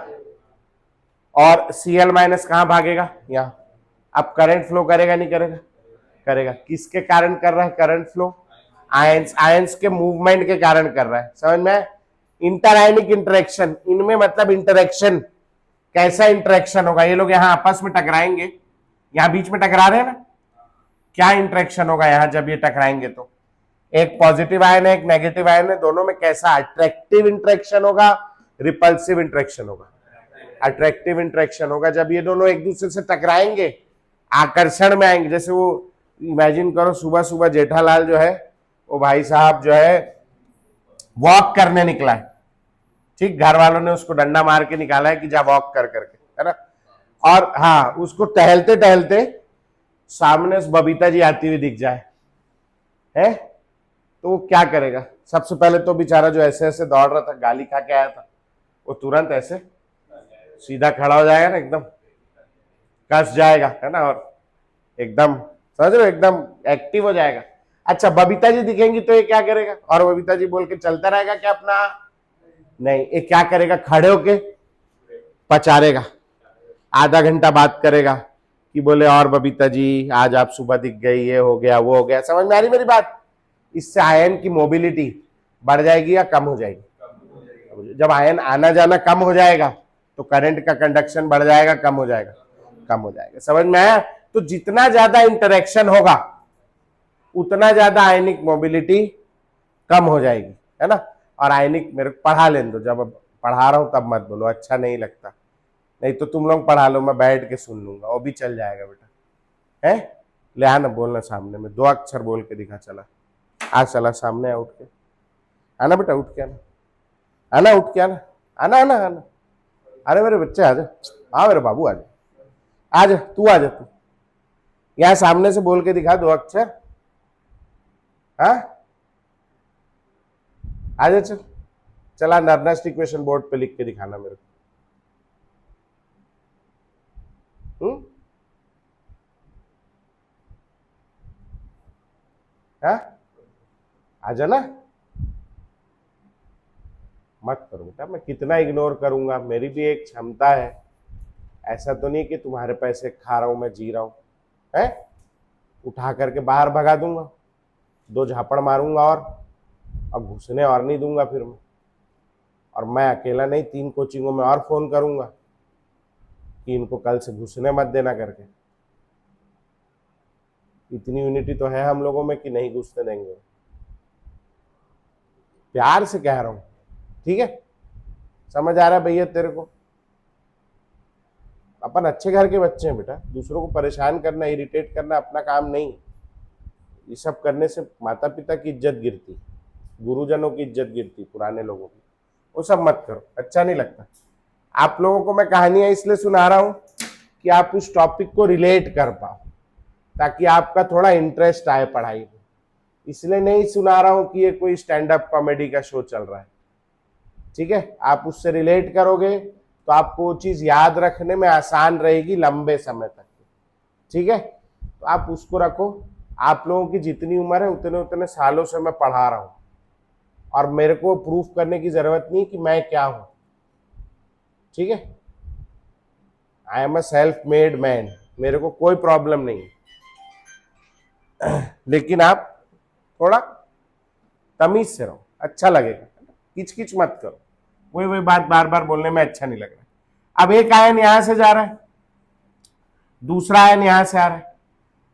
और Cl माइनस कहां भागेगा? यहां। अब करंट फ्लो करेगा नहीं करेगा? करेगा। किसके कारण कर रहा है करंट फ्लो? आयंस, आयंस के मूवमेंट के कारण कर रहा है, समझ में? इंटरआयनिक इंटरेक्शन, इनमें मतलब इंटरेक्शन, कैसा इंटरेक्शन होगा? ये लोग यहाँ आपस में टकराएंगे, यहाँ बीच में टकरा रहे हैं ना, क्या इंटरेक्शन होगा यहाँ जब ये टकराएंगे? तो एक पॉजिटिव आयन है एक नेगेटिव आयन है, दोनों में कैसा अट्रैक्टिव इंटरेक्शन होगा, रिपल्सिव इंटरेक्शन होगा? अट्रैक्टिव इंटरेक्शन होगा। जब ये दोनों एक दूसरे से टकराएंगे, आकर्षण में आएंगे, जैसे वो इमेजिन करो सुबह सुबह जेठालाल जो है वो भाई साहब जो है वॉक करने निकला है, ठीक, घर वालों ने उसको डंडा मार के निकाला है कि जा वॉक कर करके, है ना। और हाँ, उसको टहलते टहलते सामने से बबीता जी आती हुई दिख जाए, है, तो वो क्या करेगा? सबसे पहले तो बेचारा जो ऐसे ऐसे दौड़ रहा था, गाली खा के आया था, वो तुरंत ऐसे सीधा खड़ा हो जाएगा ना, एकदम कस जाएगा, है ना, और एकदम समझ रहे हो एकदम एक्टिव हो जाएगा। अच्छा बबीता जी दिखेंगी तो ये क्या करेगा? और बबीता जी बोल के चलता रहेगा क्या अपना? नहीं, ये क्या करेगा, खड़े होके पचारेगा, आधा घंटा बात करेगा कि बोले और बबीता जी आज आप सुबह दिख गई, ये हो गया वो हो गया। समझ में आ रही मेरी बात? इससे आयन की मोबिलिटी बढ़ जाएगी या कम हो जाएगी? जब आयन आना जाना कम हो जाएगा तो करंट का कंडक्शन बढ़ जाएगा, कम हो जाएगा? कम हो जाएगा। समझ में आया? तो जितना ज्यादा इंटरेक्शन होगा उतना ज्यादा आयनिक मोबिलिटी कम हो जाएगी, है ना। और आयनिक, मेरे को पढ़ा लेने दो, जब पढ़ा रहा हूं तब मत बोलो, अच्छा नहीं लगता। नहीं तो तुम लोग पढ़ा लो, मैं बैठ के सुन लूंगा, वो भी चल जाएगा बेटा। है ले आना, बोलना सामने में, 2 अक्षर बोल के दिखा। चला आ, चला सामने आ, उठ के आना बेटा, उठ के आना, आना उठ के आना, आना आना आना। अरे मेरे बच्चे आ जा, हाँ मेरे बाबू आ जा, आ जा तू, आ जा तू, यहाँ सामने से बोल के दिखा 2 अक्षर। हाँ आ जा, चल चला, नर्नेस्ट इक्वेशन बोर्ड पे लिख के दिखाना मेरे को। हाँ आ जाना, मत करो बेटा, मैं कितना इग्नोर करूंगा, मेरी भी एक क्षमता है। ऐसा तो नहीं कि तुम्हारे पैसे खा रहा हूं मैं, जी रहा हूं है। उठा करके बाहर भगा दूंगा, 2 झापड़ मारूंगा और अब घुसने और नहीं दूंगा फिर मैं। और मैं अकेला नहीं, 3 कोचिंगों में और फोन करूंगा कि इनको कल से घुसने मत देना करके। इतनी यूनिटी तो है हम लोगों में कि नहीं घुसने देंगे, प्यार से कह रहा हूं, ठीक है? समझ आ रहा है भैया तेरे को? अपन अच्छे घर के बच्चे हैं बेटा, दूसरों को परेशान करना, इरिटेट करना अपना काम नहीं। ये सब करने से माता पिता की इज्जत गिरती, गुरुजनों की इज्जत गिरती, पुराने लोगों की। वो सब मत करो, अच्छा नहीं लगता। आप लोगों को मैं कहानियां इसलिए सुना रहा हूं कि आप उस टॉपिक को रिलेट कर पाओ, ताकि आपका थोड़ा इंटरेस्ट आए पढ़ाई में। इसलिए नहीं सुना रहा हूं कि ये कोई स्टैंड अप कॉमेडी का शो चल रहा है, ठीक है? आप उससे रिलेट करोगे तो आपको वो चीज याद रखने में आसान रहेगी लंबे समय तक, ठीक है? तो आप उसको रखो। आप लोगों की जितनी उम्र है उतने उतने सालों से मैं पढ़ा रहा हूं, और मेरे को प्रूफ करने की जरूरत नहीं कि मैं क्या हूं, ठीक है? I am a self made man, मेरे को कोई प्रॉब्लम नहीं। लेकिन आप थोड़ा तमीज से रहो, अच्छा लगेगा, किच किच मत करो, वही बात बार बार बोलने में अच्छा नहीं लग रहा। अब एक आयन यहां से जा रहा है, दूसरा आयन यहां से आ रहा है,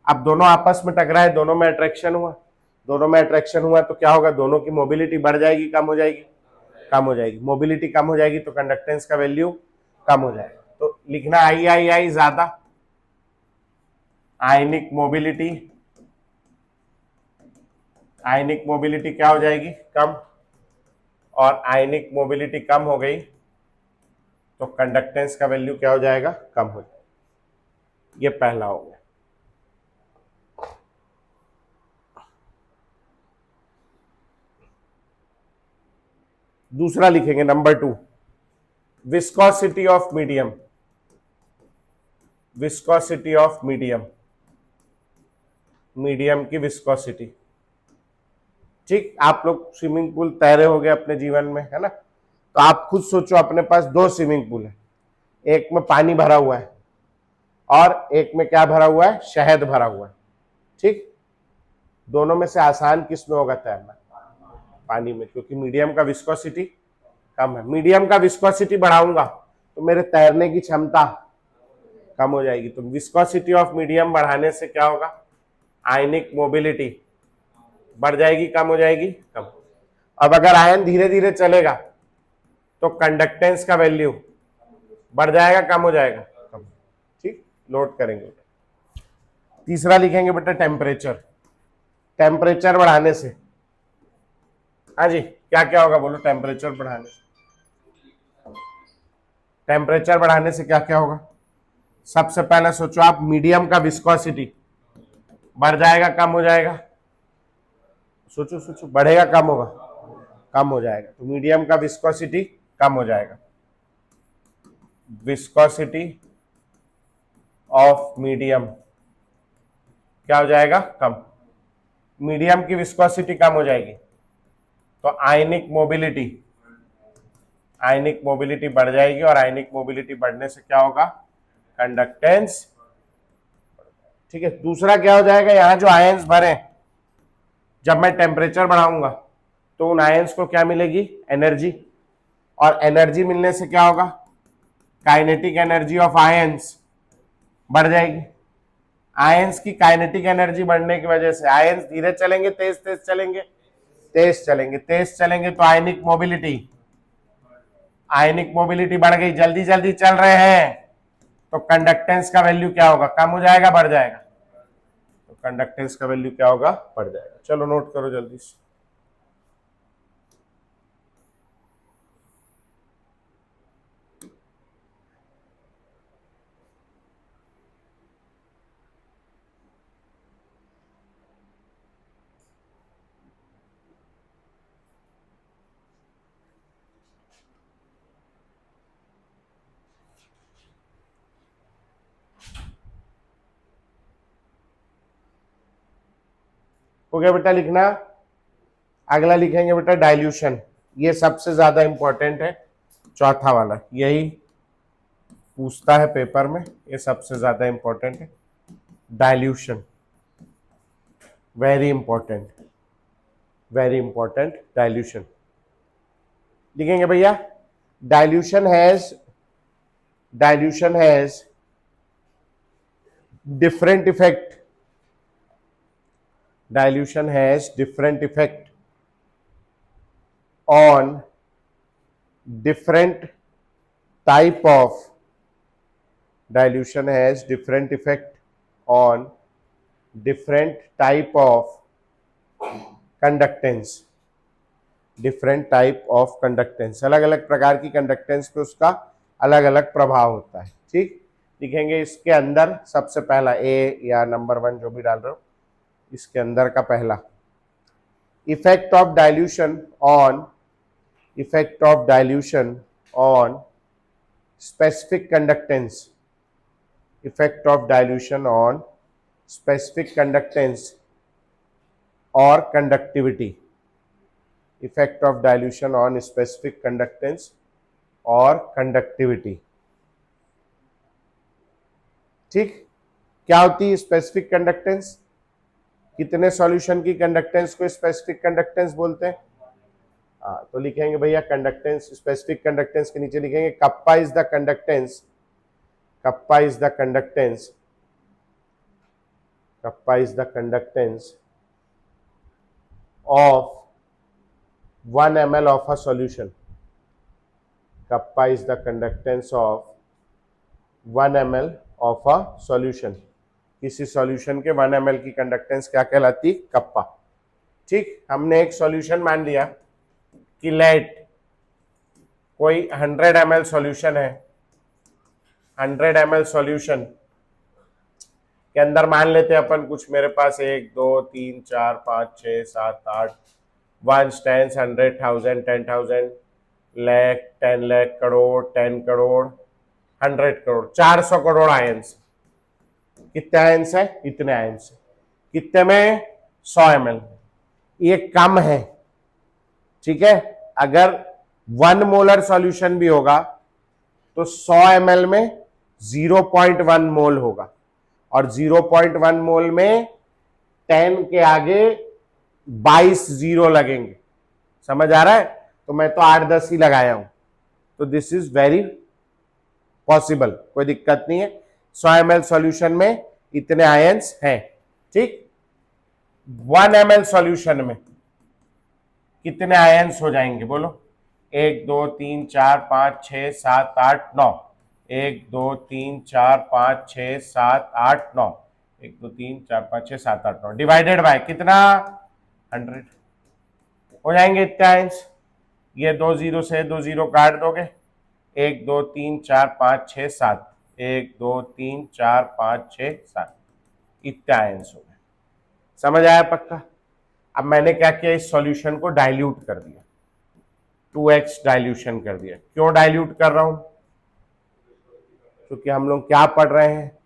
अब दोनों आपस में टकराए, दोनों में अट्रैक्शन हुआ, दोनों में अट्रैक्शन हुआ तो क्या होगा, दोनों की मोबिलिटी बढ़ जाएगी, कम हो जाएगी? कम हो जाएगी। मोबिलिटी कम हो जाएगी तो कंडक्टेंस का वैल्यू कम हो जाएगा। तो लिखना आई आई आई ज्यादा, आयनिक मोबिलिटी, आयनिक मोबिलिटी क्या हो जाएगी, कम। और आयनिक मोबिलिटी कम हो गई तो कंडक्टेंस का वैल्यू क्या हो जाएगा, कम हो जाएगा। ये पहला हो गया। दूसरा लिखेंगे number 2, viscosity of medium, viscosity of medium, medium की विस्कोसिटी। ठीक, आप लोग स्विमिंग पूल तैरे हो गए अपने जीवन में, है ना? तो आप खुद सोचो, अपने पास 2 स्विमिंग पूल है, एक में पानी भरा हुआ है और एक में क्या भरा हुआ है, शहद भरा हुआ है, ठीक? दोनों में से आसान किस में होगा तैरना? पानी में, क्योंकि मीडियम का विस्कोसिटी कम है। मीडियम का विस्कोसिटी बढ़ाऊंगा तो मेरे तैरने की क्षमता कम हो जाएगी। तो विस्कोसिटी ऑफ मीडियम बढ़ाने से क्या होगा, आयनिक मोबिलिटी बढ़ जाएगी, कम हो जाएगी, कम। अब अगर आयन धीरे धीरे चलेगा तो कंडक्टेंस का वैल्यू बढ़ जाएगा, कम हो जाएगा, कम। ठीक, नोट करेंगे। तीसरा लिखेंगे बेटा टेम्परेचर, टेम्परेचर बढ़ाने से, हाँ जी, क्या क्या होगा बोलो? टेम्परेचर बढ़ाने से, टेम्परेचर बढ़ाने से क्या क्या होगा? सबसे पहले सोचो आप, मीडियम का विस्कोसिटी बढ़ जाएगा, कम हो जाएगा? सोचो सोचो, बढ़ेगा कम होगा? कम हो जाएगा। तो मीडियम का विस्कोसिटी कम हो जाएगा, विस्कोसिटी ऑफ मीडियम क्या हो जाएगा, कम। मीडियम की विस्कोसिटी कम हो जाएगी तो आयनिक मोबिलिटी आयनिक मोबिलिटी बढ़ जाएगी और आयनिक मोबिलिटी बढ़ने से क्या होगा, कंडक्टेंस। ठीक है, दूसरा क्या हो जाएगा, यहां जो आयंस भरे, जब मैं टेम्परेचर बढ़ाऊंगा तो उन आयंस को क्या मिलेगी, एनर्जी, और एनर्जी मिलने से क्या होगा, काइनेटिक एनर्जी ऑफ आयंस बढ़ जाएगी। आयंस की काइनेटिक एनर्जी बढ़ने की वजह से आयंस धीरे चलेंगे, तेज तेज चलेंगे, तेज चलेंगे, तेज चलेंगे तो आयनिक मोबिलिटी बढ़ गई, जल्दी जल्दी चल रहे हैं तो कंडक्टेंस का वैल्यू क्या होगा, कम हो जाएगा, बढ़ जाएगा, तो कंडक्टेंस का वैल्यू क्या होगा, बढ़ जाएगा। चलो नोट करो जल्दी से। हो गया बेटा लिखना। अगला लिखेंगे बेटा डाइल्यूशन, ये सबसे ज्यादा इंपॉर्टेंट है, चौथा वाला, यही पूछता है पेपर में, ये सबसे ज्यादा इंपॉर्टेंट है, dilution, very important, very important dilution. लिखेंगे भैया, dilution has different effect, dilution has different effect on different type of, dilution has different effect on different type of conductance, different type of conductance, अलग अलग प्रकार की conductance पे उसका अलग अलग प्रभाव होता है। ठीक, लिखेंगे इसके अंदर सबसे पहला ए या नंबर 1 जो भी डाल रहे हो, इसके अंदर का पहला, effect of dilution on specific conductance, effect of dilution on specific conductance और conductivity, effect of dilution on specific conductance और कंडक्टिविटी। ठीक, क्या होती है स्पेसिफिक कंडक्टेंस, कितने सॉल्यूशन की कंडक्टेंस को स्पेसिफिक कंडक्टेंस बोलते हैं। तो लिखेंगे भैया कंडक्टेंस, स्पेसिफिक कंडक्टेंस के नीचे लिखेंगे kappa is the conductance, kappa is the conductance, kappa is the conductance of 1 ml of a solution, kappa is the conductance of 1 ml of a solution, किसी solution के 1 ml की conductance क्या कहलाती, kappa. ठीक, हमने एक सॉल्यूशन मान लिया कि लेट कोई 100 ml सॉल्यूशन है, 100 ml सॉल्यूशन के अंदर मान लेते हैं अपन कुछ, मेरे पास 1 2 3 4 5 6 7 8 1 10 100 1000 10,000 लाख 10 लाख करोड़ 10 करोड़ 100 करोड़ 400 करोड़ आयंस, कितने आयंस है, इतने आयंस, कितने में 100 ml, ये कम है। ठीक है, अगर 1 मोलर सॉल्यूशन भी होगा तो 100 ml में 0.1 मोल होगा, और 0.1 मोल में 10 के आगे 22 जीरो लगेंगे, समझ आ रहा है, तो मैं तो 8-10 ही लगाया हूं, तो दिस इज वेरी पॉसिबल, कोई दिक्कत नहीं है। 100 ml सॉल्यूशन में इतने आयंस हैं। ठीक, 1 ml सॉल्यूशन में कितने आयंस हो जाएंगे बोलो, 1 2 3 4 5 6 7 8 9, 1 2 3 4 5 6 7 8 9, 1 2 3 4 5 6 7 8 9 डिवाइडेड बाय कितना, 100 हो जाएंगे इतने आयंस। ये 2 जीरो से 2 जीरो काट दोगे, 1 2 3 4 5 6 7, 1 2 3 4 5 6 7, इतने आयंस हो गए, समझ आया पक्का। अब मैंने क्या किया, इस सॉल्यूशन को डाइल्यूट कर दिया, 2x डाइल्यूशन कर दिया। क्यों डाइल्यूट कर रहा हूं, क्योंकि हम लोग क्या पढ़ रहे हैं,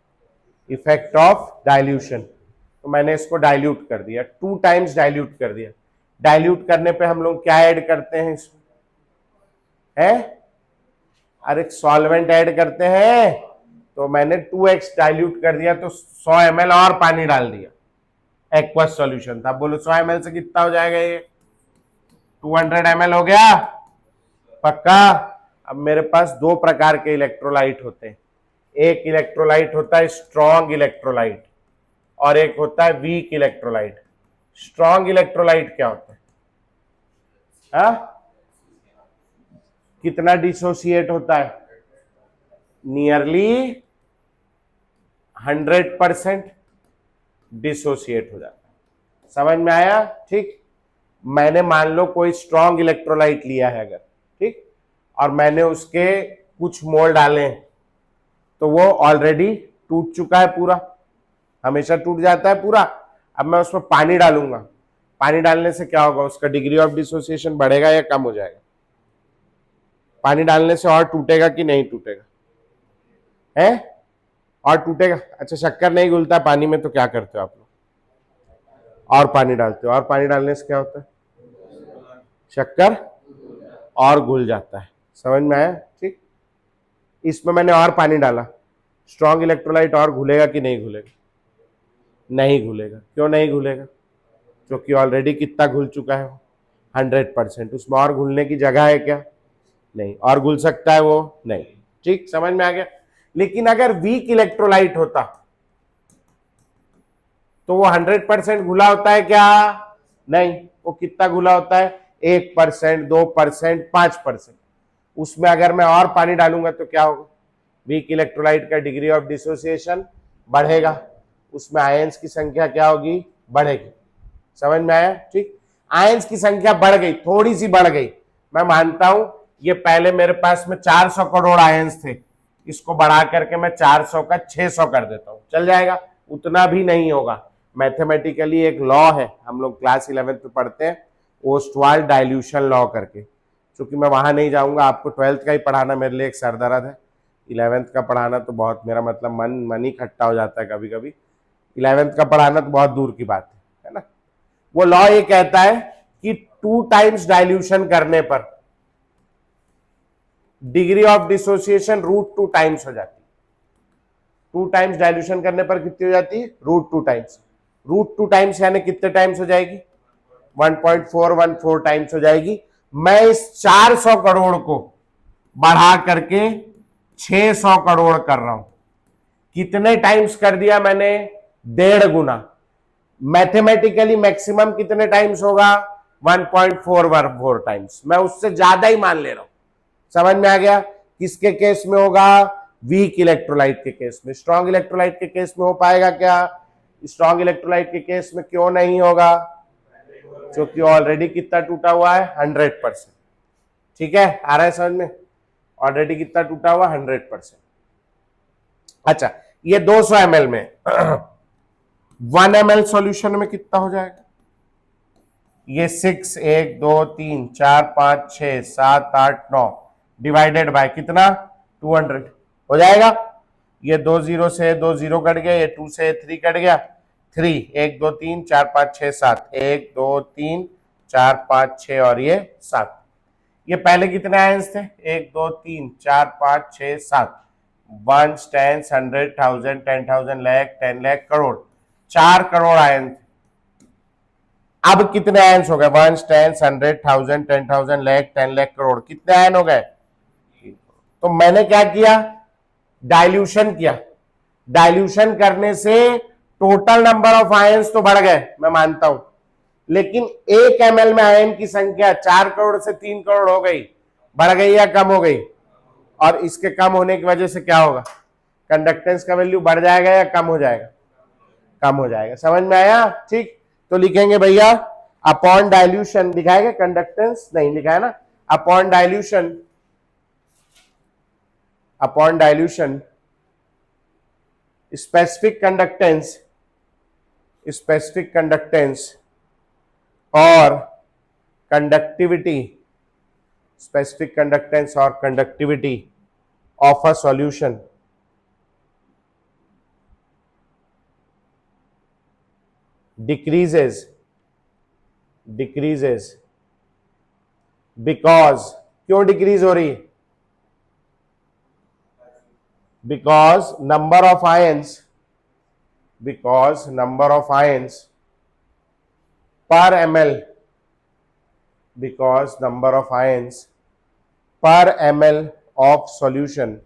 इफेक्ट ऑफ डाइल्यूशन, तो मैंने इसको डाइल्यूट कर दिया, 2 टाइम्स डाइल्यूट कर दिया। डाइल्यूट करने पे हम लोग क्या ऐड करते हैं इसमें, है अरे सॉल्वेंट ऐड करते हैं तो मैंने 2x डाइल्यूट कर दिया तो 100 ml और पानी डाल दिया, एक्वस सॉल्यूशन था। बोलो 100 ml से कितना हो जाएगा ये? 200 ml हो गया पक्का। अब मेरे पास दो प्रकार के इलेक्ट्रोलाइट होते हैं, एक इलेक्ट्रोलाइट होता है स्ट्रॉन्ग इलेक्ट्रोलाइट और एक होता है वीक इलेक्ट्रोलाइट। स्ट्रॉन्ग इलेक्ट्रोलाइट क्या होता है? हा? कितना डिसोसिएट होता है? नियरली 100% डिसोसिएट हो जाता है। समझ में आया? ठीक। मैंने मान लो कोई स्ट्रॉन्ग इलेक्ट्रोलाइट लिया है अगर, ठीक, और मैंने उसके कुछ मोल डाले हैं तो वो ऑलरेडी टूट चुका है पूरा, हमेशा टूट जाता है पूरा। अब मैं उसमें पानी डालूंगा, पानी डालने से क्या होगा? उसका डिग्री ऑफ डिसोसिएशन बढ़ेगा या कम हो जाएगा? पानी डालने से और टूटेगा कि नहीं टूटेगा? है? और टूटेगा। अच्छा, शक्कर नहीं घुलता पानी में तो क्या करते हो आप लोग? और पानी डालते हो, और पानी डालने से क्या होता है? शक्कर और घुल जाता है। समझ में आया? ठीक। इसमें मैंने और पानी डाला, स्ट्रॉन्ग इलेक्ट्रोलाइट और घुलेगा कि नहीं घुलेगा? नहीं घुलेगा। क्यों नहीं घुलेगा? क्योंकि ऑलरेडी कितना घुल चुका है वो? 100%। उसमें और घुलने की जगह है क्या? नहीं। और घुल सकता है वो? नहीं। ठीक, समझ में आ गया। लेकिन अगर वीक इलेक्ट्रोलाइट होता तो वो 100% घुला होता है क्या? नहीं। वो कितना घुला होता है? 1%, 2%, 5%। उसमें अगर मैं और पानी डालूंगा तो क्या होगा? वीक इलेक्ट्रोलाइट का डिग्री ऑफ डिसोसिएशन बढ़ेगा, उसमें आयंस की संख्या क्या होगी? बढ़ेगी। समझ में आया? ठीक। आयंस की संख्या बढ़ गई, थोड़ी सी बढ़ गई, मैं मानता हूं। ये पहले मेरे पास में 400 करोड़ आयंस थे, इसको बढ़ा करके मैं 400 का 600 कर देता हूं, चल जाएगा? उतना भी नहीं होगा। मैथमेटिकली एक लॉ है, हम लोग क्लास 11th में पढ़ते हैं, ओस्टवाल्ड डाइल्यूशन लॉ करके। क्योंकि मैं वहां नहीं जाऊंगा, आपको 12th का ही पढ़ाना मेरे लिए एक सरदर्द है। 11th का पढ़ाना तो बहुत, मेरा मतलब मन ही खट्टा हो जाता है कभी कभी। 11th का पढ़ाना तो बहुत दूर की बात है ना। वो लॉ ये कहता है कि 2 टाइम्स डाइल्यूशन करने पर डिग्री ऑफ डिसोसिएशन √2 टाइम्स हो जाती है। 2 टाइम्स डाइल्यूशन करने पर कितनी हो जाती है? √2 टाइम्स। √2 टाइम्स यानी कितने टाइम्स हो जाएगी? 1.414 टाइम्स हो जाएगी। मैं इस 400 करोड़ को बढ़ा करके 600 करोड़ कर रहा हूं। कितने टाइम्स कर दिया मैंने? 1.5 गुना। मैथमेटिकली मैक्सिमम कितने टाइम्स होगा? 1.414 टाइम्स। मैं उससे ज्यादा ही मान ले रहा हूं। समझ में आ गया? किसके केस में होगा? वीक इलेक्ट्रोलाइट के केस में। स्ट्रॉन्ग इलेक्ट्रोलाइट के केस में हो पाएगा क्या? स्ट्रॉन्ग इलेक्ट्रोलाइट के केस में क्यों नहीं होगा? क्योंकि ऑलरेडी कितना टूटा हुआ है? 100%। ठीक है, आ रहा है समझ में? ऑलरेडी कितना टूटा हुआ? 100%। अच्छा, ये 200 ml में 1 ml सॉल्यूशन में कितना हो जाएगा? ये 6, 1, 2, 3, 4, 5, 6, 7, 8, 9 डिवाइडेड बाय कितना? 200 हो जाएगा। ये 2 0 से 2 0 कट गया, ये 2 से 3 कट गया। 3, 1, 2, 3, 4, 5, 6, 7, 1, 2, 3, 4, 5, 6 और ये 7। ये पहले कितने आयंस थे? 1, 2, 3, 4, 5, 6, 7। 1, 10, 100, 1000, 10,000, लाख, 10 लाख, करोड़। 4 करोड़ आयन थे। अब कितने आयंस हो गए? 1, 10, 100, 1000, 10,000, लाख, 10 लाख, करोड़। कितने आयन हो गए? तो मैंने क्या किया? डाइल्यूशन किया। डाइल्यूशन करने से टोटल नंबर ऑफ आयंस तो बढ़ गए, मैं मानता हूं, लेकिन 1 ml में आयन की संख्या 4 करोड़ से 3 करोड़ हो गई। बढ़ गई या कम हो गई? और इसके कम होने की वजह से क्या होगा? कंडक्टेंस का वैल्यू बढ़ जाएगा या कम हो जाएगा? कम हो जाएगा। समझ में आया? ठीक। तो लिखेंगे भैया अपॉन डाइल्यूशन, लिखाएगा कंडक्टेंस नहीं लिखा है ना, upon dilution, upon dilution specific conductance, specific conductance और कंडक्टिविटी, स्पेसिफिक कंडक्टेंस और conductivity of a solution decreases because, क्यों डिक्रीज हो रही है? because number of ions per ml because number of ions per ml of solution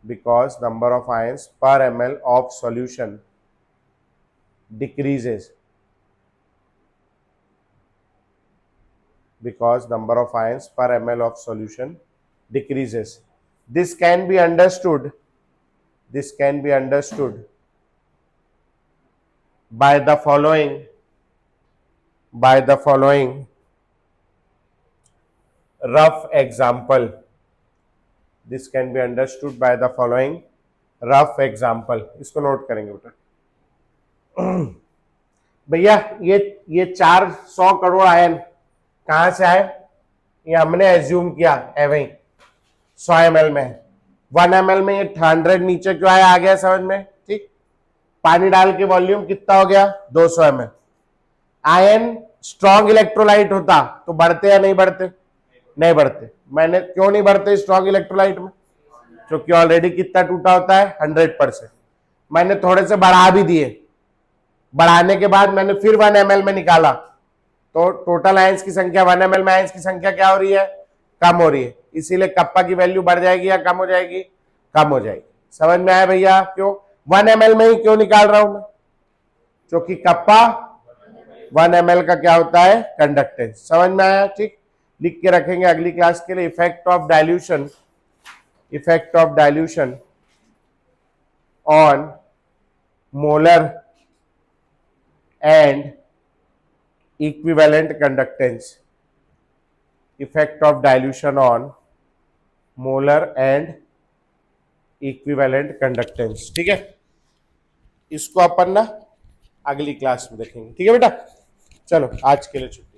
because number of ions per ml of solution decreases because number of ions per ml of solution decreases. This can be understood by the following rough example. This can be understood by the following rough example. इसको note करेंगे बेटा. भैया ये 400 crore ion कहां से आए? ये हमने एज्यूम किया एवं 100 ml में, 1 ml में ये 100 नीचे क्यों आया? आ गया समझ में? ठीक. पानी डाल के वॉल्यूम कितना हो गया? 200 ml. आयन स्ट्रॉन्ग इलेक्ट्रोलाइट होता तो बढ़ते या नहीं बढ़ते? नहीं बढ़ते. मैंने क्यों नहीं बढ़ते स्ट्रॉन्ग इलेक्ट्रोलाइट में? क्योंकि ऑलरेडी कितना टूटा होता है? 100%. मैंने थोड़े से बढ़ा भी दिए, बढ़ाने के बाद मैंने फिर 1 ml में निकाला तो टोटल आयंस की संख्या 1 ml में आयंस की संख्या क्या हो रही है? कम हो रही है. इसीलिए कप्पा की वैल्यू बढ़ जाएगी या कम हो जाएगी? कम हो जाएगी. समझ में आया भैया? क्यों 1 ml में ही क्यों निकाल रहा हूं मैं? क्योंकि कप्पा 1 ml का क्या होता है? कंडक्टेंस. समझ में आया? ठीक. लिख के रखेंगे अगली क्लास के लिए. Effect of dilution on molar and equivalent conductance. Effect of dilution on molar and equivalent conductance. ठीक है, इसको अपन ना अगली क्लास में देखेंगे. ठीक है बेटा, चलो आज के लिए छुट्टी.